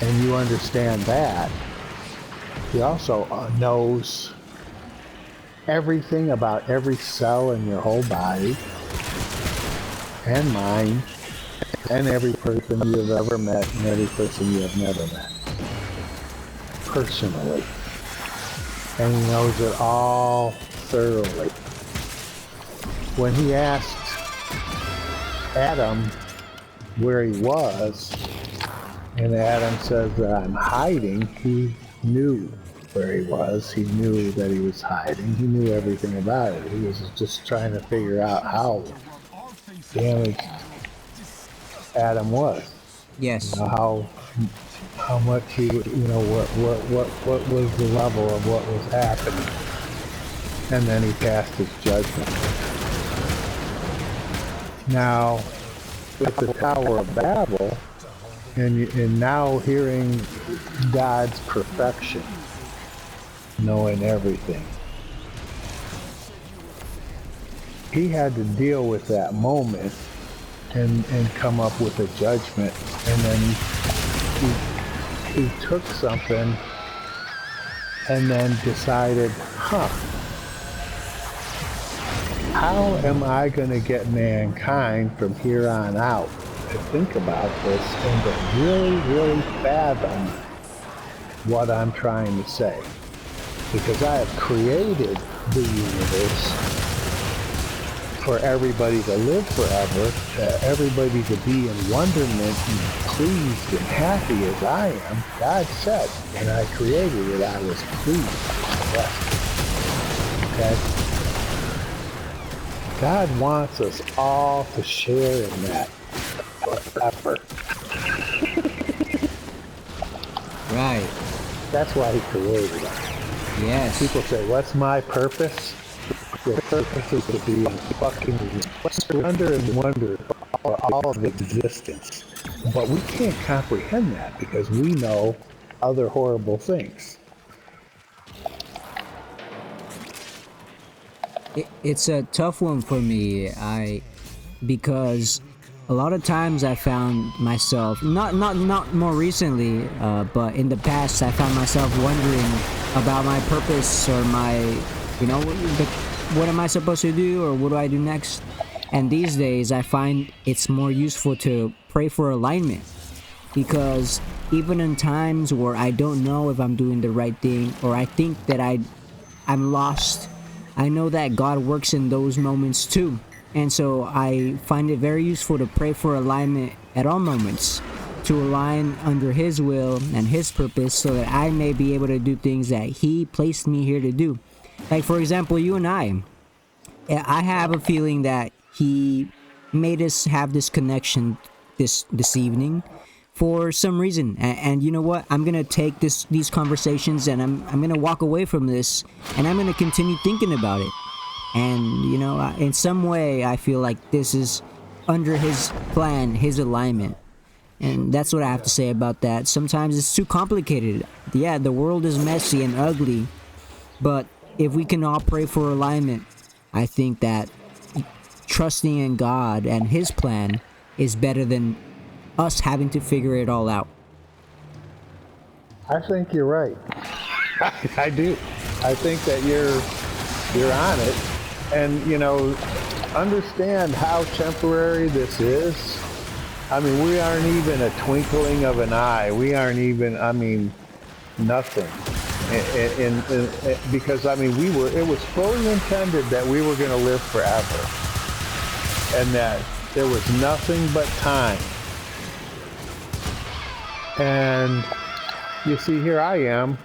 and you understand that, he also knows everything about every cell in your whole body, and mind, and every person you've ever met, and every person you have never met. Personally. And he knows it all thoroughly. When he asked Adam where he was, and Adam says that I'm hiding, he knew where he was. He knew that he was hiding. He knew everything about it. He was just trying to figure out how damaged Adam was. Yes. You know, how much he, you know, what was the level of what was happening. And then he passed his judgment. Now, with the Tower of Babel, and now hearing God's perfection, knowing everything, he had to deal with that moment and come up with a judgment. And then he took something and then decided, how am I going to get mankind from here on out to think about this and to really, really fathom what I'm trying to say? Because I have created the universe for everybody to live forever, everybody to be in wonderment and pleased and happy as I am. God said, when I created it, I was pleased. Yes. Okay? God wants us all to share in that forever. Right. That's why he created us. Yes. People say, what's my purpose? Your purpose is to be in fucking splendor and wonder for all of existence. But we can't comprehend that because we know other horrible things. It's a tough one for me, because a lot of times I found myself, not more recently, but in the past I found myself wondering about my purpose or my, you know, what am I supposed to do or what do I do next? And these days I find it's more useful to pray for alignment, because even in times where I don't know if I'm doing the right thing, or I think that I'm lost, I know that God works in those moments too. And so I find it very useful to pray for alignment at all moments, to align under His will and His purpose, so that I may be able to do things that He placed me here to do. Like, for example, you and I have a feeling that He made us have this connection this evening for some reason, and you know what, I'm gonna take these conversations, and I'm gonna walk away from this, and I'm gonna continue thinking about it. And you know, in some way I feel like this is under His plan, His alignment. And that's what I have to say about that. Sometimes it's too complicated. Yeah, the world is messy and ugly, but if we can all pray for alignment, I think that trusting in God and His plan is better than us having to figure it all out. I think you're right. I do. I think that you're on it. And, you know, understand how temporary this is. I mean, we aren't even a twinkling of an eye. We aren't even, I mean, nothing. Because, I mean, it was fully intended that we were going to live forever. And that there was nothing but time. And you see, here I am.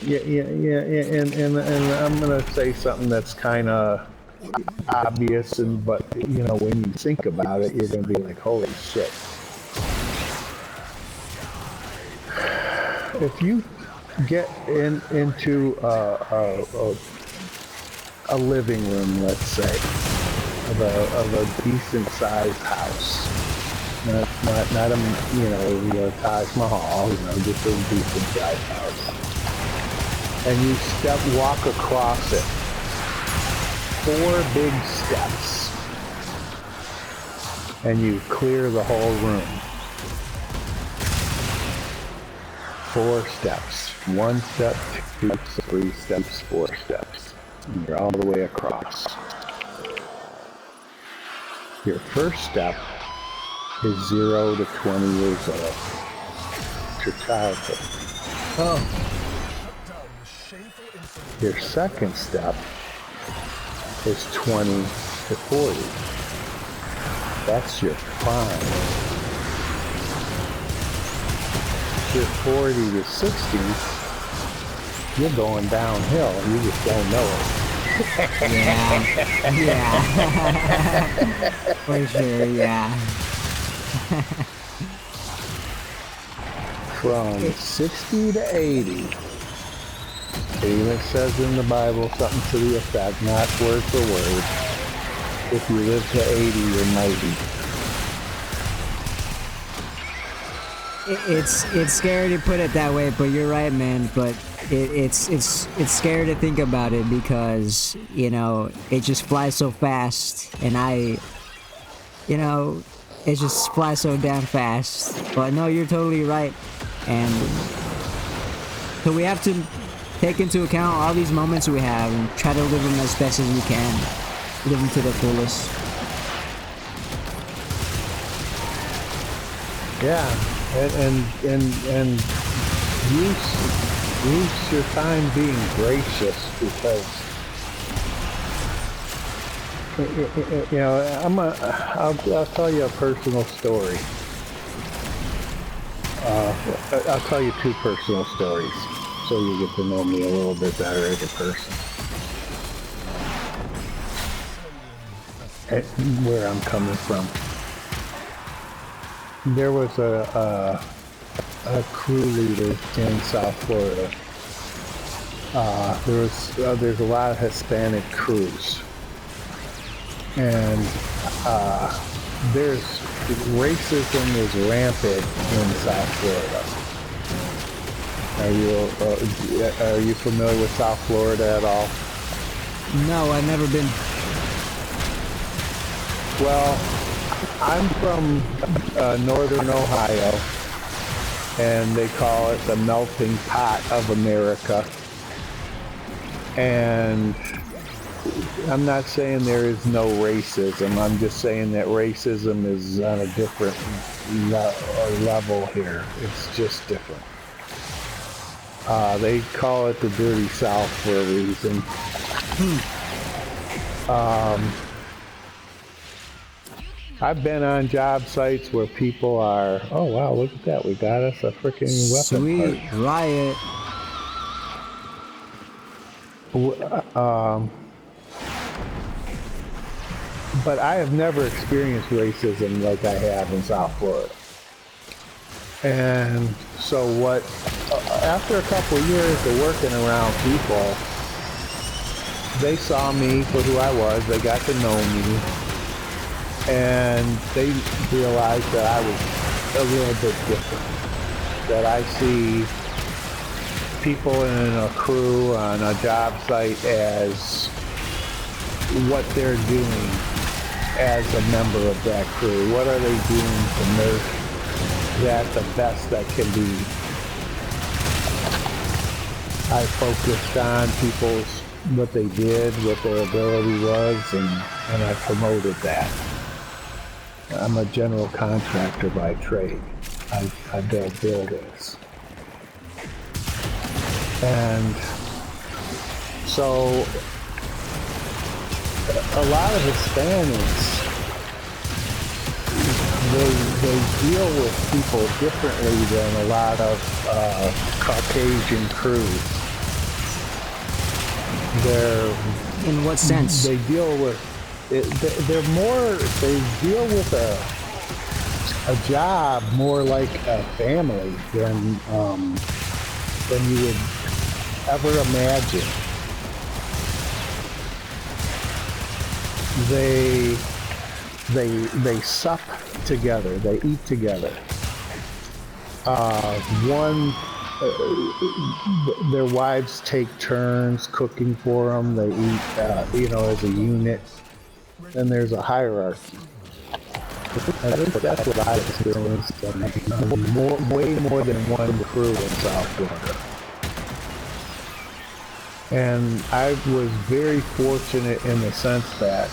Yeah, and I'm gonna say something that's kind of obvious, but you know, when you think about it, you're gonna be like, "Holy shit!" If you get into a living room, let's say, of a decent sized house, not a Taj Mahal, just a decent sized house. And you walk across it, 4 big steps, and you clear the whole room. 4 steps, 1 step, 2 steps, 3 steps, 4 steps, and you're all the way across. Your first step is 0 to 20 years old. It's your childhood. Oh. Your second step is 20 to 40. That's your prime. Your 40 to 60, you're going downhill. You just don't know it. Yeah. For sure, yeah. From 60 to 80, it even says in the Bible something to the effect, not word for word, if you live to 80, you're mighty. It's scary to put it that way, but you're right, man. But it's scary to think about it, because you know, it just flies so fast, and it just flies so damn fast. But no, you're totally right, and so we have to take into account all these moments we have and try to live them as best as we can, live them to the fullest. Yeah, and use your time being gracious, because you know, I'll tell you a personal story. I'll tell you 2 personal stories, so you get to know me a little bit better as a person. And where I'm coming from. There was a crew leader in South Florida. There's a lot of Hispanic crews, and racism is rampant in South Florida. Are you familiar with South Florida at all? No, I've never been. Well, I'm from northern Ohio, and they call it the melting pot of America. And I'm not saying there is no racism. I'm just saying that racism is on a different level here. It's just different. They call it the Dirty South for a reason. I've been on job sites where people are, oh wow, look at that, we got us a freaking weapon Sweet. part. Riot. But I have never experienced racism like I have in South Florida. And so after a couple of years of working around people, they saw me for who I was, they got to know me, and they realized that I was a little bit different. That I see people in a crew on a job site as what they're doing as a member of that crew. What are they doing to make that the best that can be? I focused on people's, what they did, what their ability was, and I promoted that. I'm a general contractor by trade. I build buildings. And so a lot of Hispanics, they deal with people differently than a lot of Caucasian crews. In what sense? They deal with they deal with a job more like a family than you would ever imagine. They sup together, they eat together. Their wives take turns cooking for them. They eat, as a unit. And there's a hierarchy. I think that's what I experienced. Way more than one crew in South Florida. And I was very fortunate in the sense that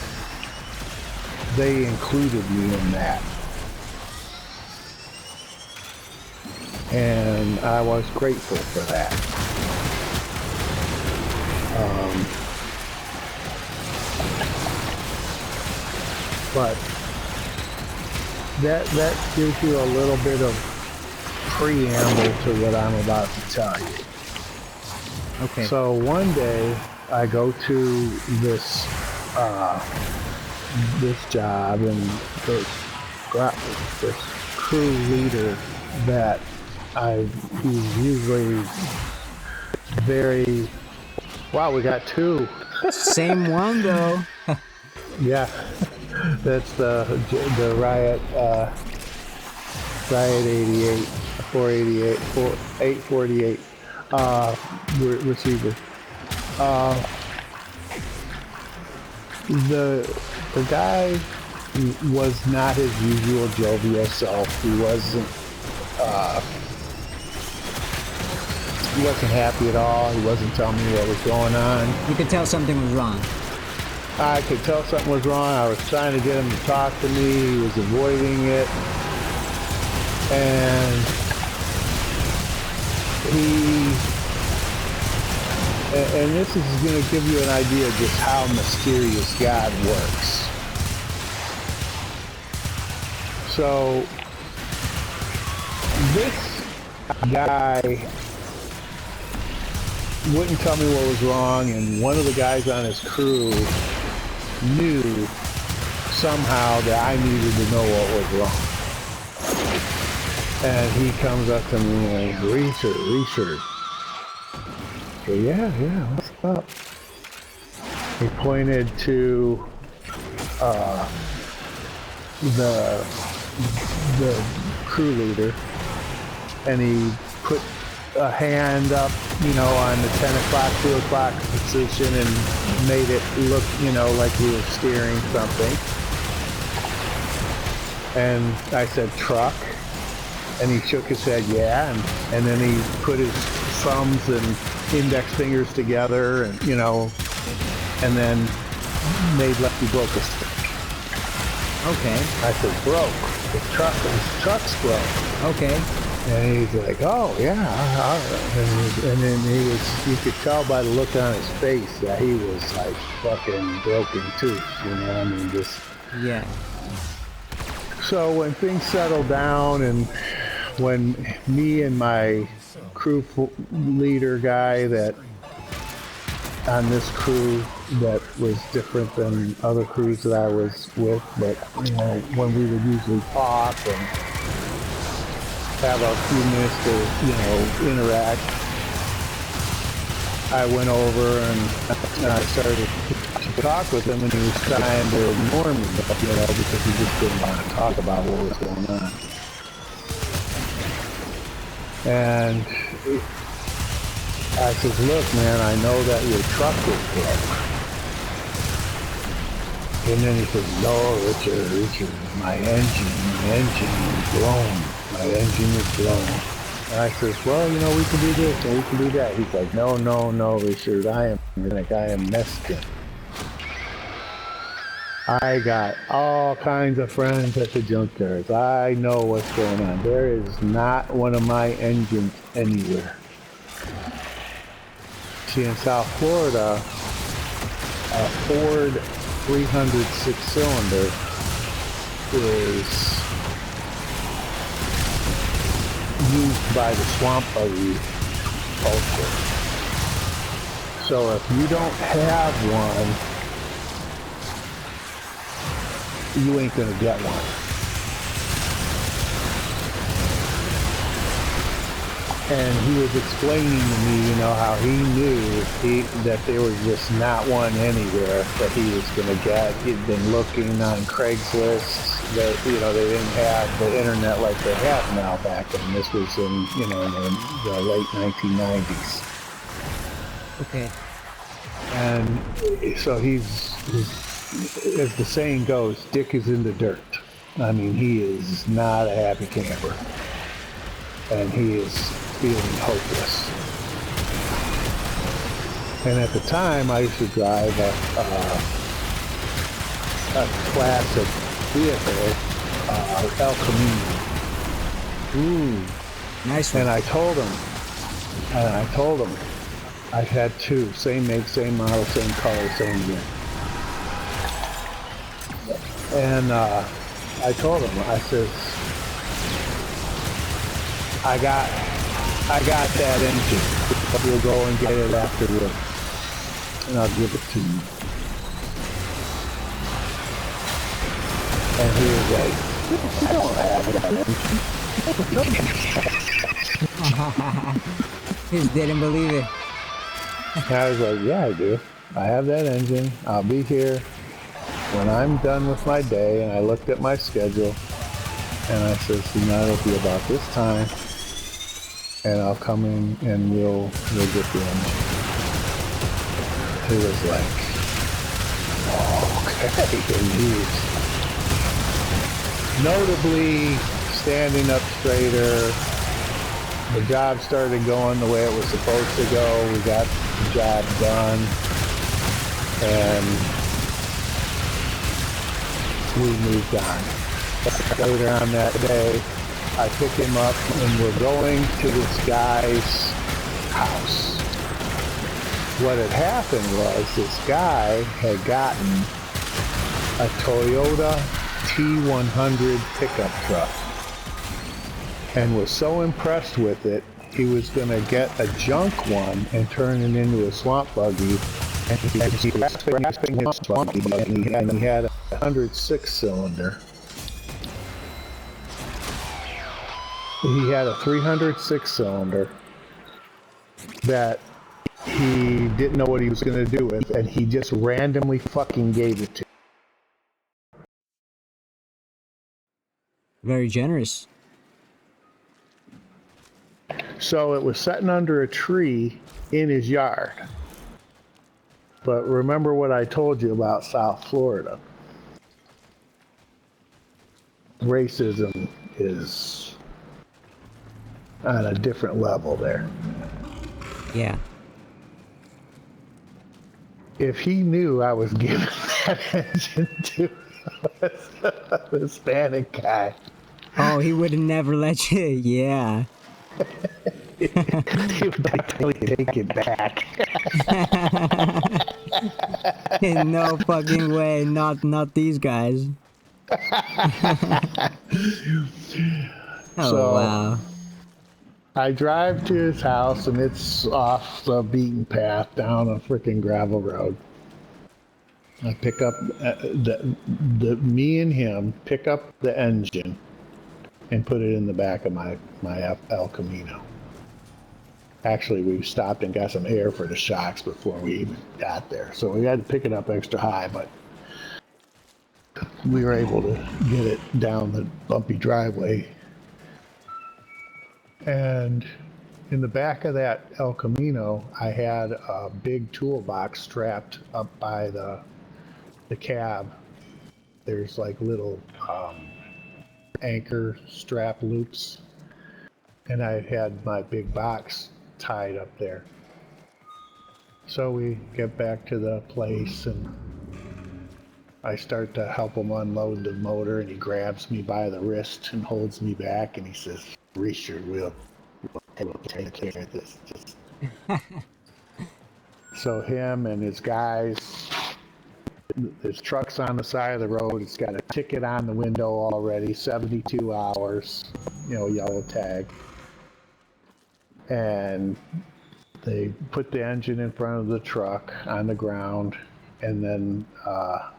they included me in that. And I was grateful for that. But that gives you a little bit of preamble to what I'm about to tell you. Okay. So one day I go to this job, and this crew leader that he's usually very, wow, we got two. Same one though. Yeah, that's the Riot 88, 488, 848 receiver. The guy was not his usual jovial self. He wasn't happy at all. He wasn't telling me what was going on. You could tell something was wrong. I could tell something was wrong. I was trying to get him to talk to me. He was avoiding it. And and this is going to give you an idea of just how mysterious God works. So this guy wouldn't tell me what was wrong, and one of the guys on his crew knew somehow that I needed to know what was wrong. And he comes up to me and Richard. So yeah, what's up? He pointed to the crew leader, and he put a hand up, on the 10 o'clock, 2 o'clock position, and made it look, like he was steering something. And I said, truck. And he shook his head, yeah. And then he put his thumbs and index fingers together, and, and then made like he broke a stick. Okay. I said, broke. His truck's broke. Okay. And he's like, oh, yeah. And then you could tell by the look on his face that he was like fucking broken too. You know what I mean? Just. Yeah. So when things settled down and when me and my crew leader guy that on this crew that was different than other crews that I was with, but you know, when we would usually talk and have a few minutes to, you know, interact, I went over and I started to talk with him, and he was trying to ignore me, you know, because he just didn't want to talk about what was going on. And I says, look, man, I know that your truck is broke. And then he says, no, Richard, my engine is blown. My engine is blown. And I says, well, you know, we can do this and we can do that. He's like, no, Richard, I am Mexican. I got all kinds of friends at the junkyards. I know what's going on. There is not one of my engines anywhere. See, in South Florida, a Ford 300 six-cylinder is used by the swamp buggy culture. So if you don't have one, you ain't gonna get one. And he was explaining to me, you know, how he knew that there was just not one anywhere that he was gonna get. He'd been looking on Craigslist. That, you know, they didn't have the internet like they have now back then. This was in, you know, in the late 1990s. Okay. And so he's, as the saying goes, Dick is in the dirt. I mean, he is not a happy camper. And he is feeling hopeless. And at the time, I used to drive a classic vehicle, El Camino. Ooh, nice one. And I told him, I had two, same make, same model, same color, same year. And I told him, I says, I got that engine. We'll go and get it afterward, and I'll give it to you. And he was like, I don't have that engine. He just didn't believe it. And I was like, yeah, I do. I have that engine. I'll be here when I'm done with my day. And I looked at my schedule, and I said, you know, it'll be about this time, and I'll come in and we'll get the engine. He was like, oh, okay. And he was notably standing up straighter. The job started going the way it was supposed to go. We got the job done, and we moved on. Later on that day, I pick him up and we're going to this guy's house. What had happened was this guy had gotten a Toyota T100 pickup truck and was so impressed with it, he was going to get a junk one and turn it into a swamp buggy. And he had a 106 cylinder. He had a 306 cylinder that he didn't know what he was going to do with, and he just randomly fucking gave it to. Very generous. So it was sitting under a tree in his yard. But remember what I told you about South Florida. Racism is on a different level there. Yeah. if he knew I was giving that engine to a Hispanic guy, Oh, he would have never let you. Yeah. he would totally take it back. No fucking way. Not these guys. Oh So wow. I drive to his house, and it's off the beaten path down a freaking gravel road. I pick up me and him pick up the engine and put it in the back of my El Camino. Actually, we stopped and got some air for the shocks before we even got there. So we had to pick it up extra high, but we were able to get it down the bumpy driveway. And in the back of that El Camino, I had a big toolbox strapped up by the cab. There's like little anchor strap loops. And I had my big box tied up there. So we get back to the place, and I start to help him unload the motor, and he grabs me by the wrist and holds me back, and he says, "Richard, we'll take care of this." So him and his guys, his truck's on the side of the road. It's got a ticket on the window already, 72 hours, yellow tag. And they put the engine in front of the truck on the ground, and then a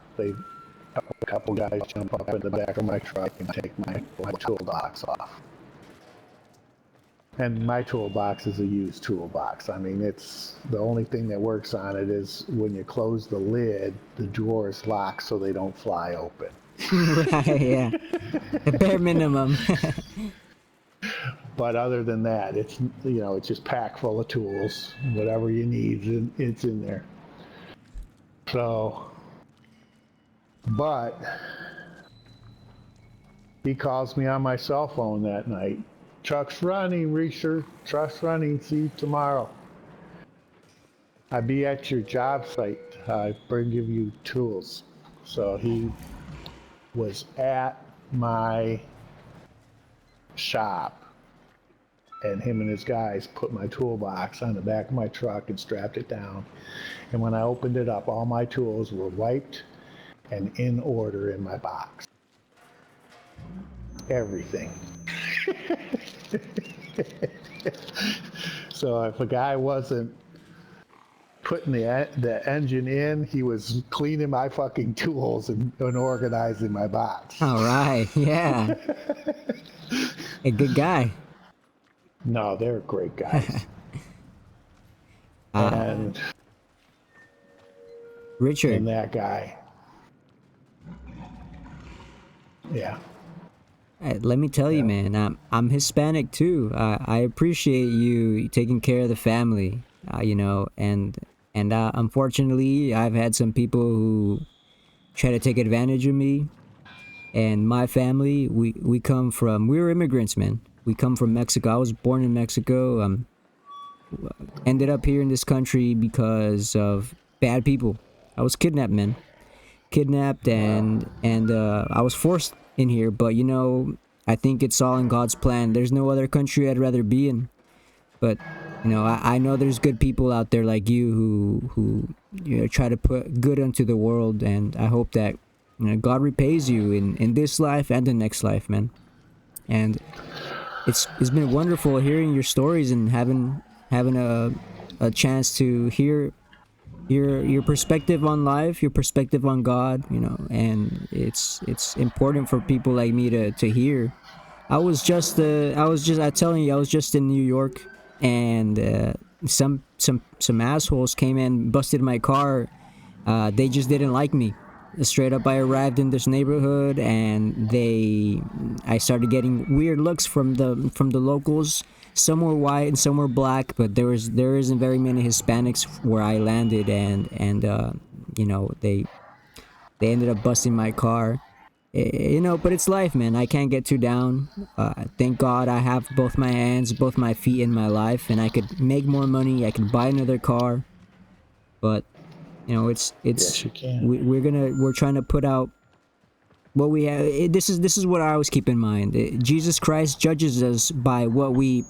couple guys jump up in the back of my truck and take my toolbox off. And my toolbox is a used toolbox. I mean, it's the only thing that works on it is when you close the lid, the drawer is locked so they don't fly open. Right, yeah. The bare minimum. But other than that, it's it's just packed full of tools. Whatever you need, it's in there. So, but he calls me on my cell phone that night. "Truck's running, Reeser. Truck's running. See you tomorrow. I'll be at your job site. I give you tools." So he was at my shop, and him and his guys put my toolbox on the back of my truck and strapped it down. And when I opened it up, all my tools were wiped and in order in my box. Everything. So if a guy wasn't putting the engine in, he was cleaning my fucking tools and organizing my box. All right, yeah. A good guy. No, they're great guys. And Richard. And that guy. Yeah. Let me tell you, man, I'm Hispanic too. I appreciate you taking care of the family, and unfortunately, I've had some people who try to take advantage of me. And my family, we're immigrants, man. We come from Mexico. I was born in Mexico. Ended up here in this country because of bad people. I was kidnapped, man. Kidnapped, and I was forced in here, but I think it's all in God's plan. There's no other country I'd rather be in. But I know there's good people out there like you who try to put good into the world, and I hope that God repays you in this life and the next life, man. And it's been wonderful hearing your stories and having a chance to hear your perspective on life, your perspective on God, and it's important for people like me to hear. I was just in New York, and some assholes came in, busted my car. They just didn't like me. Straight up, I arrived in this neighborhood, and I started getting weird looks from the locals. Some were white and some were black, but there isn't very many Hispanics where I landed, and they ended up busting my car. But it's life, man. I can't get too down. Thank God I have both my hands, both my feet in my life, and I could make more money. I could buy another car, but You know, it's Yes, you can. we're trying to put out what we have. This is what I always keep in mind. Jesus Christ judges us by what we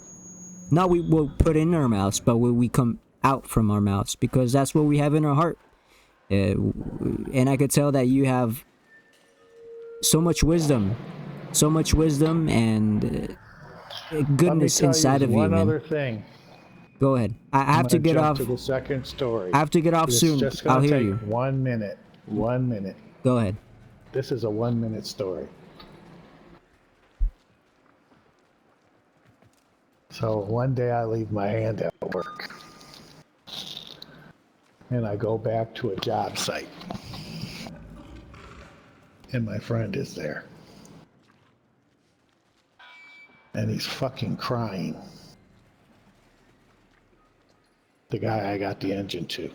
not we will put in our mouths, but what we come out from our mouths, because that's what we have in our heart. And I could tell that you have so much wisdom and goodness Let me tell inside you of you, one man. other thing. Go ahead. I I'm have to gonna get jump off. to the second story. I have to get off It's soon. just I'll gonna hear take you. 1 minute. 1 minute. Go ahead. This is a 1 minute story. So one day I leave my hand at work and I go back to a job site and my friend is there and he's fucking crying. The guy I got the engine to.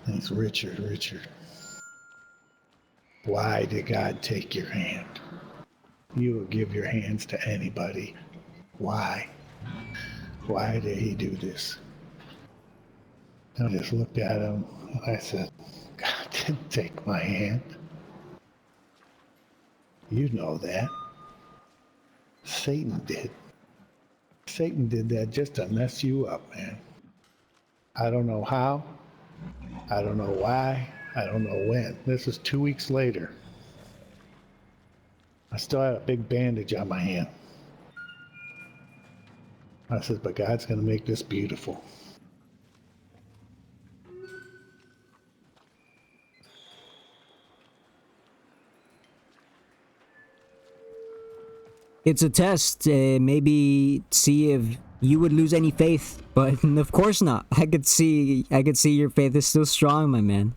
And he's, Richard, why did God take your hand? You will give your hands to anybody. Why? Why did he do this? And I just looked at him and I said, God didn't take my hand. You know that. Satan did. Satan did that just to mess you up, man. I don't know how. I don't know why. I don't know when. This is 2 weeks later. I still had a big bandage on my hand. I said, but God's going to make this beautiful. It's a test. Maybe see if you would lose any faith, but of course not. I could see your faith is still strong, my man.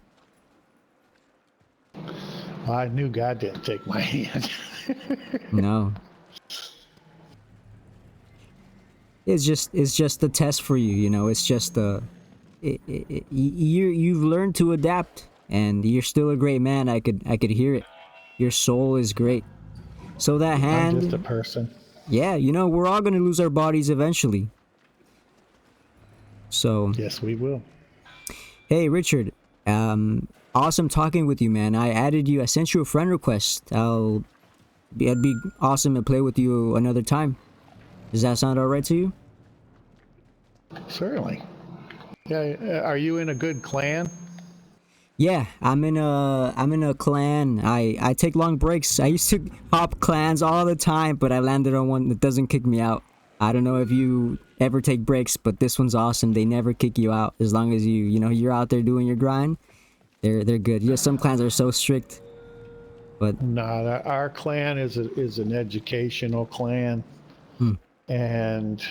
Well, I knew God didn't take my hand. No. It's just a test for you, you know. It's just you've learned to adapt, and you're still a great man. I could hear it. Your soul is great. So that hand, I'm just a person. yeah, you know, we're all gonna lose our bodies eventually. So Yes, we will. hey, Richard, awesome talking with you, man. I sent you a friend request. It'd be awesome to play with you another time. Does that sound alright to you? Certainly. Yeah, are you in a good clan? Yeah, I'm in a clan. I take long breaks. I used to hop clans all the time, but I landed on one that doesn't kick me out. I don't know if you ever take breaks, but this one's awesome. They never kick you out as long as you're out there doing your grind. They're good. Yeah, some clans are so strict, but No, our clan is an educational clan. And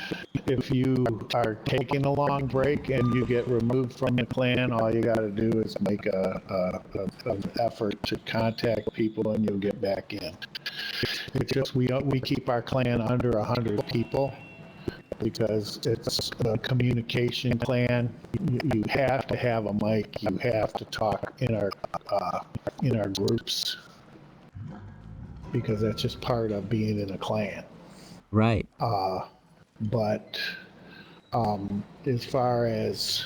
if you are taking a long break and you get removed from the clan, all you got to do is make an effort to contact people and you'll get back in. It's just we keep our clan under 100 people because it's a communication clan. You have to have a mic. You have to talk in our groups because that's just part of being in a clan. right. But as far as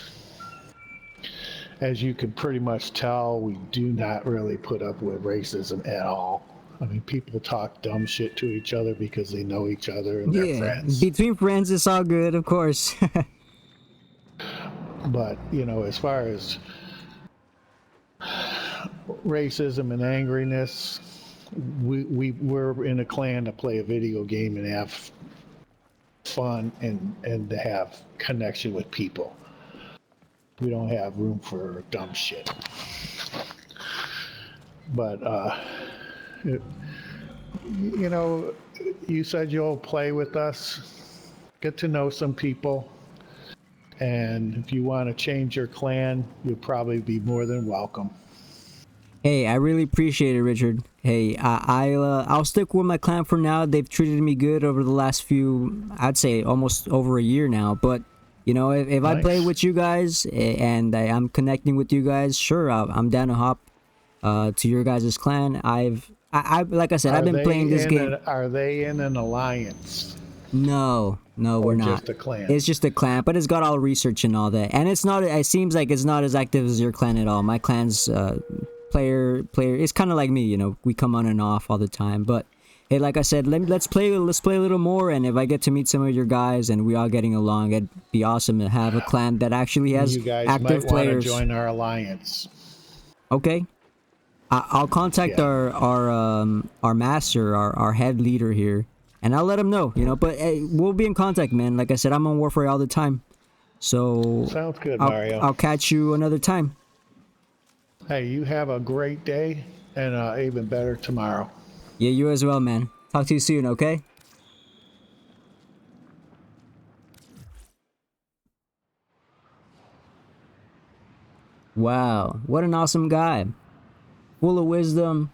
you can pretty much tell, we do not really put up with racism at all. I mean, people talk dumb shit to each other because they know each other and they're friends. Between friends, it's all good, of course. But, as far as racism and angriness, we're in a clan to play a video game and have fun and to have connection with people. We don't have room for dumb shit. But you said you'll play with us, get to know some people, and if you want to change your clan, you'll probably be more than welcome. Hey, I really appreciate it, Richard. Hey, I'll stick with my clan for now. They've treated me good over the last few, I'd say almost over a year now. But, if I play with you guys and I'm connecting with you guys, sure, I'm down to hop to your guys' clan. I like I said, I've been playing this game. Are they in an alliance? No, No, Or we're not. just a clan? It's just a clan, but it's got all research and all that. And it's not, it seems like it's not as active as your clan at all. My clan's player, it's kind of like me, you know, we come on and off all the time. But hey, like I said, let's play a little more. And if I get to meet some of your guys and we all getting along, it'd be awesome to have a clan that actually has You guys active might want to players. join our alliance. Okay. I'll contact Yeah. our master, our head leader here, and I'll let him know, you know. But hey, we'll be in contact, man. Like I said, I'm on Warfare all the time, so Sounds good, Mario. I'll catch you another time. Hey, you have a great day and even better tomorrow. Yeah, you as well, man. Talk to you soon, okay? Wow, what an awesome guy. Full of wisdom.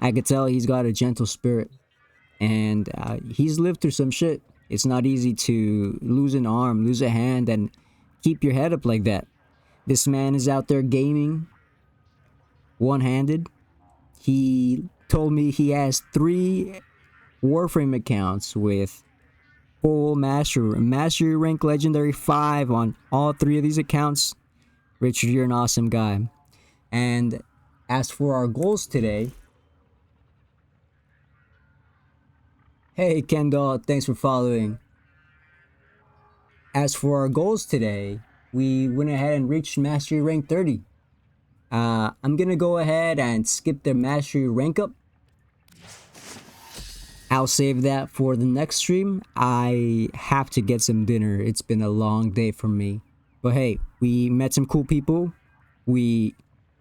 I could tell he's got a gentle spirit. And he's lived through some shit. It's not easy to lose an arm, lose a hand, and keep your head up like that. This man is out there gaming one-handed. He told me he has 3 Warframe accounts with full mastery rank legendary 5 on all 3 of these accounts. Richard, you're an awesome guy. And as for our goals today, hey Kendall, thanks for following. As for our goals today, we went ahead and reached mastery rank 30. I'm gonna go ahead and skip the mastery rank up. I'll save that for the next stream. I have to get some dinner. It's been a long day for me. But hey, we met some cool people. We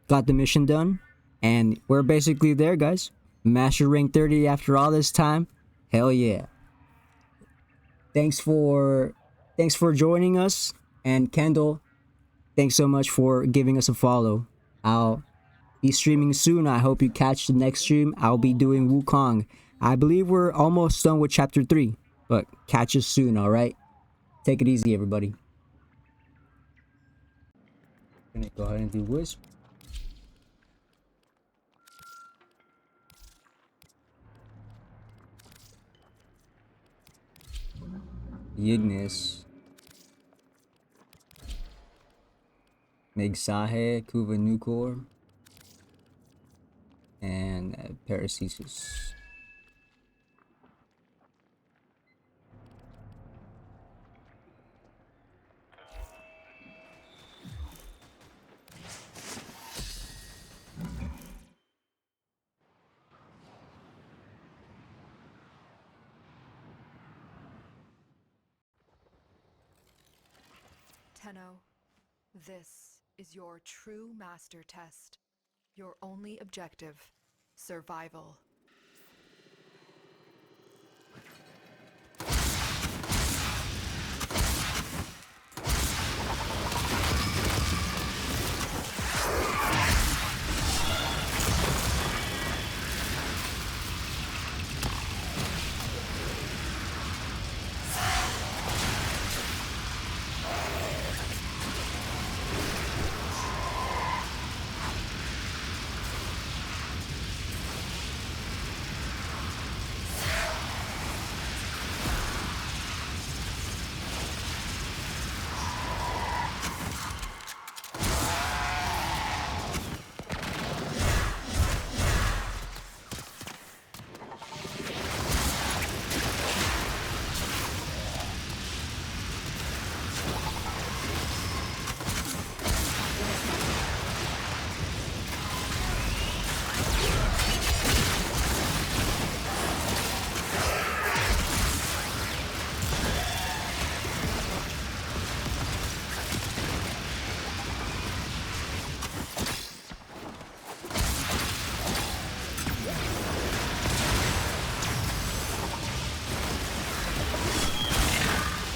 got the mission done. And we're basically there, guys. Mastery rank 30 after all this time. Hell yeah. Thanks for joining us. And Kendall, thanks so much for giving us a follow. I'll be streaming soon. I hope you catch the next stream. I'll be doing Wukong. I believe we're almost done with chapter 3. But catch us soon, alright? Take it easy, everybody. Gonna go ahead and do Wisp. Yignis. Megsahe, Kuva Nukor, and Paracesus. Tenno, this is your true master test. Your only objective, survival.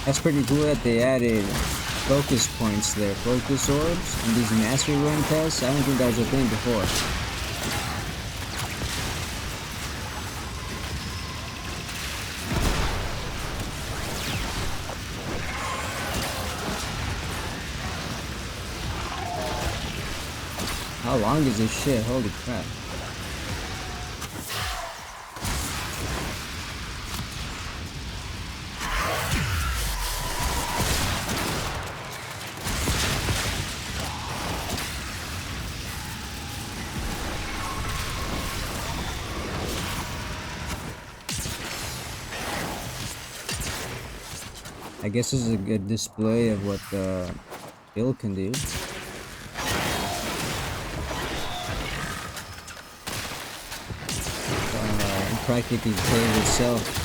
That's pretty cool that they added focus points there, focus orbs, and these mastery rank tests. I don't think that was a thing before. How long is this shit? Holy crap. I guess this is a good display of what the build can do. Practically plays itself.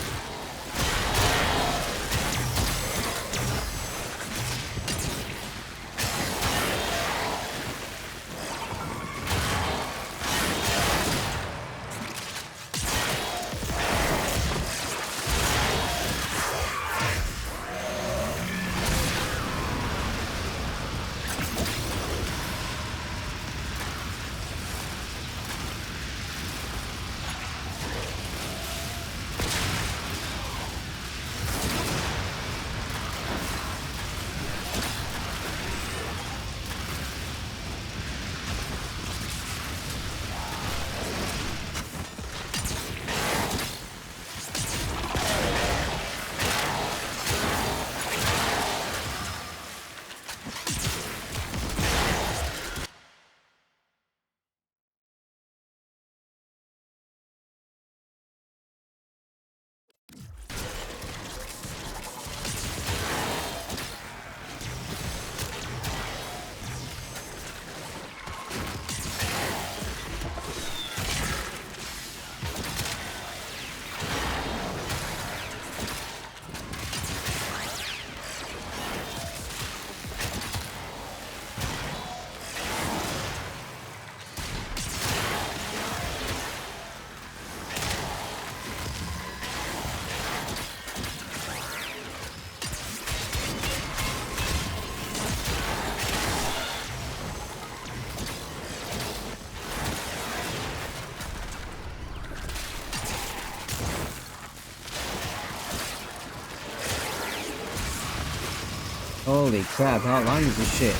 Holy crap, how long is this shit?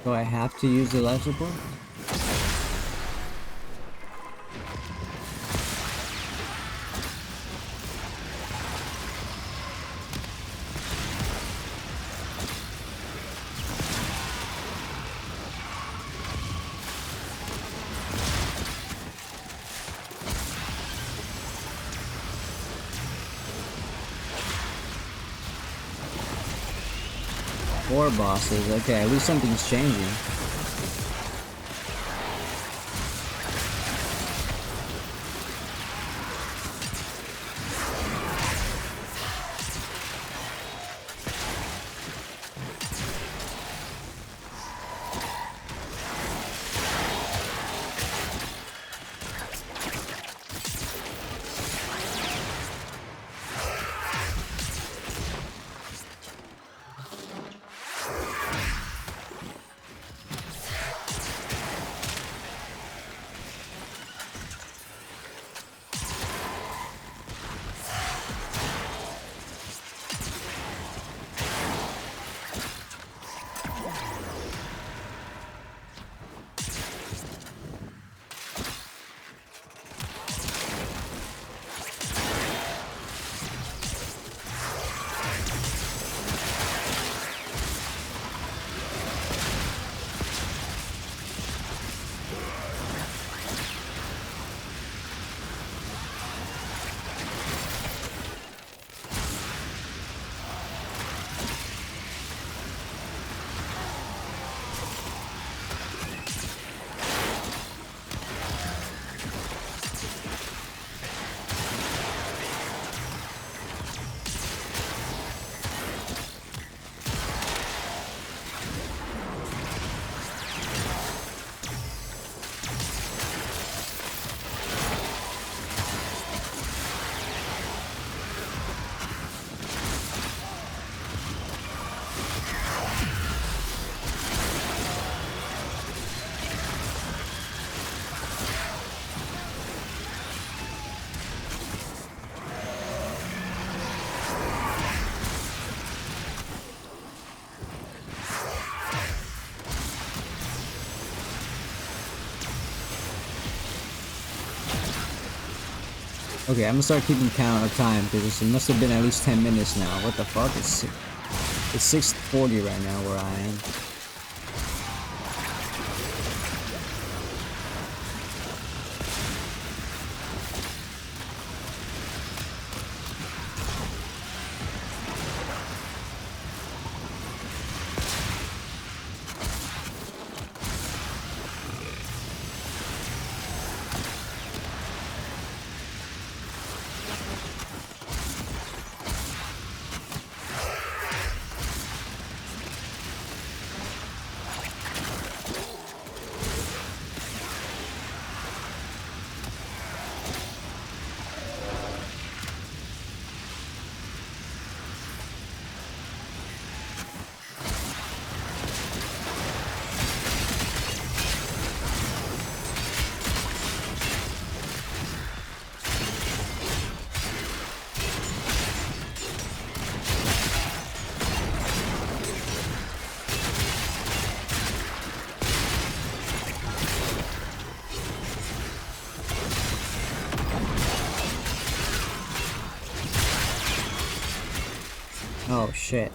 Do I have to use the life support? Four bosses, okay, at least something's changing. Okay, I'm gonna start keeping count of time because it must have been at least 10 minutes now. What the fuck? It's 6:40 right now where I am. Oh shit.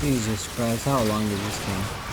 Jesus Christ, how long did this take?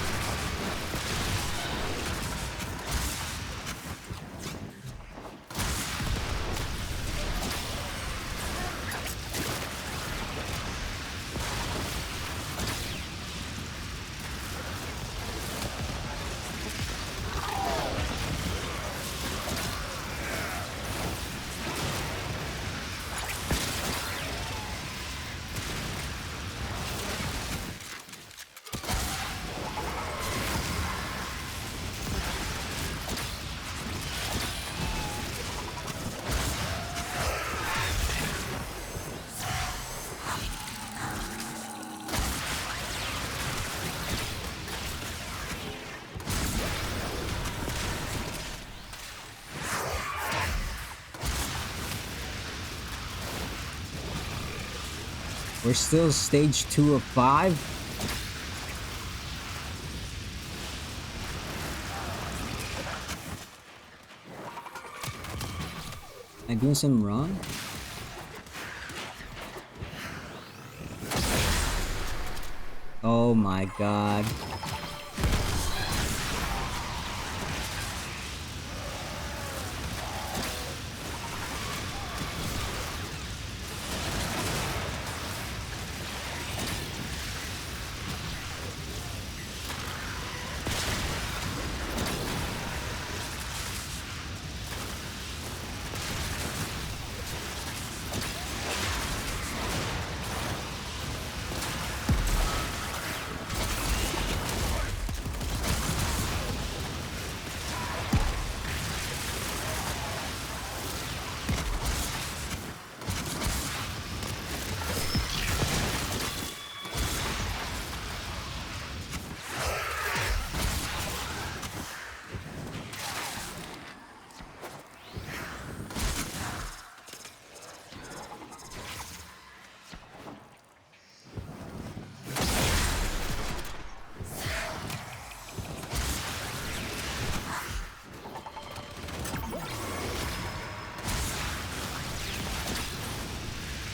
We're still stage 2 of 5. Am I doing something wrong? Oh my god.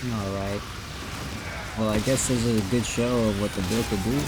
Alright. Well, I guess this is a good show of what the build could do.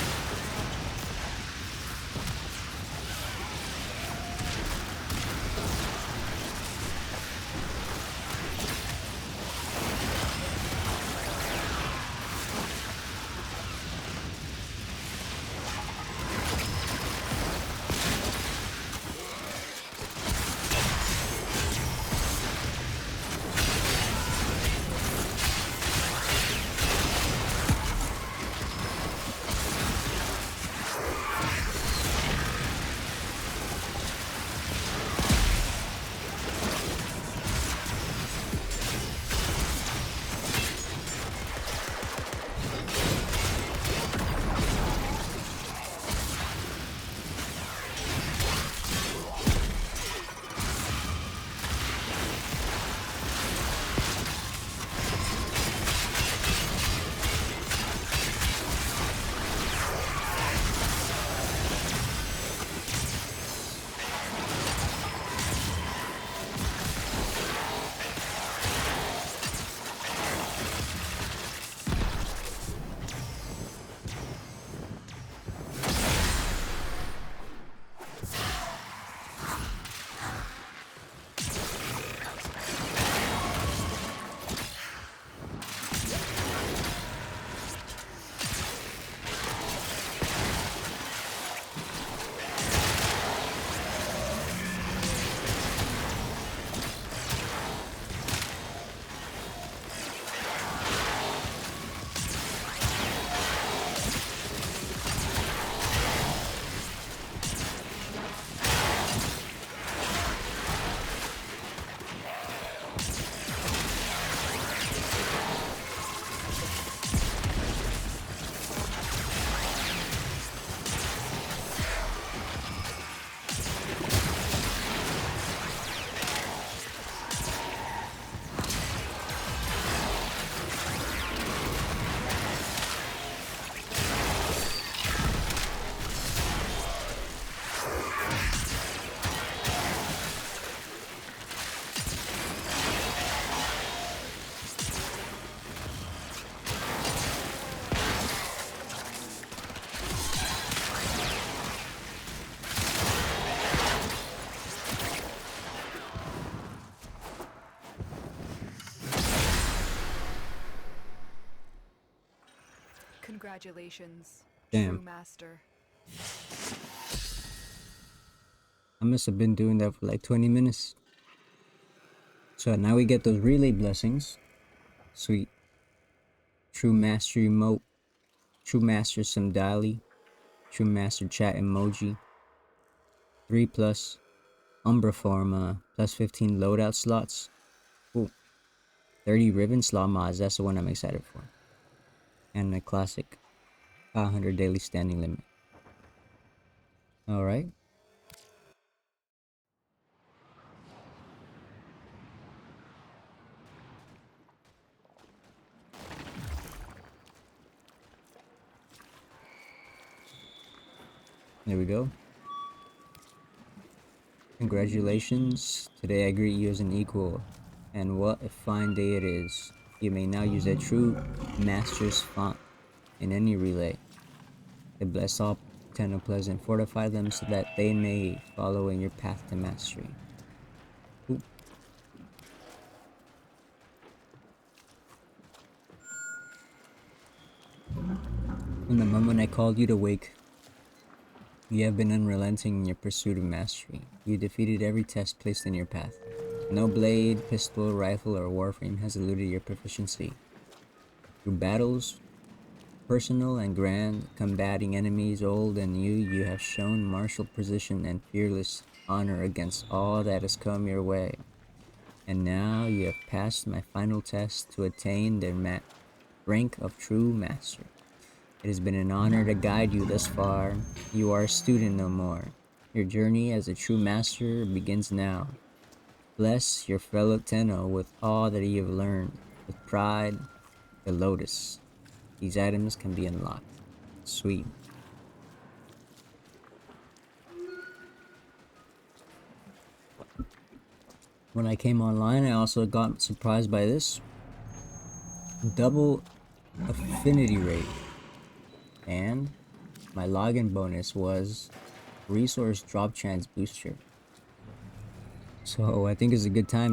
Congratulations, Damn. true master. I must have been doing that for like 20 minutes. So now we get those relay blessings. Sweet. True master emote. True master Samdali. True master chat emoji. 3+ Umbra form, plus 15 loadout slots. Cool. 30 ribbon slot mods, that's the one I'm excited for. And the classic 500 daily standing limit. Alright. There we go. Congratulations. Today I greet you as an equal. And what a fine day it is. You may now use a true master's font in any relay. To bless all Tenoplas and fortify them so that they may follow in your path to mastery. Ooh. From the moment I called you to wake, you have been unrelenting in your pursuit of mastery. You defeated every test placed in your path. No blade, pistol, rifle, or warframe has eluded your proficiency. Through battles, personal and grand, combating enemies old and new, you have shown martial precision and fearless honor against all that has come your way. And now you have passed my final test to attain the rank of true master. It has been an honor to guide you thus far. You are a student no more. Your journey as a true master begins now. Bless your fellow Tenno with all that you have learned. With pride, the Lotus. These items can be unlocked. Sweet. When I came online, I also got surprised by this. Double affinity rate. And my login bonus was resource drop chance booster. So I think it's a good time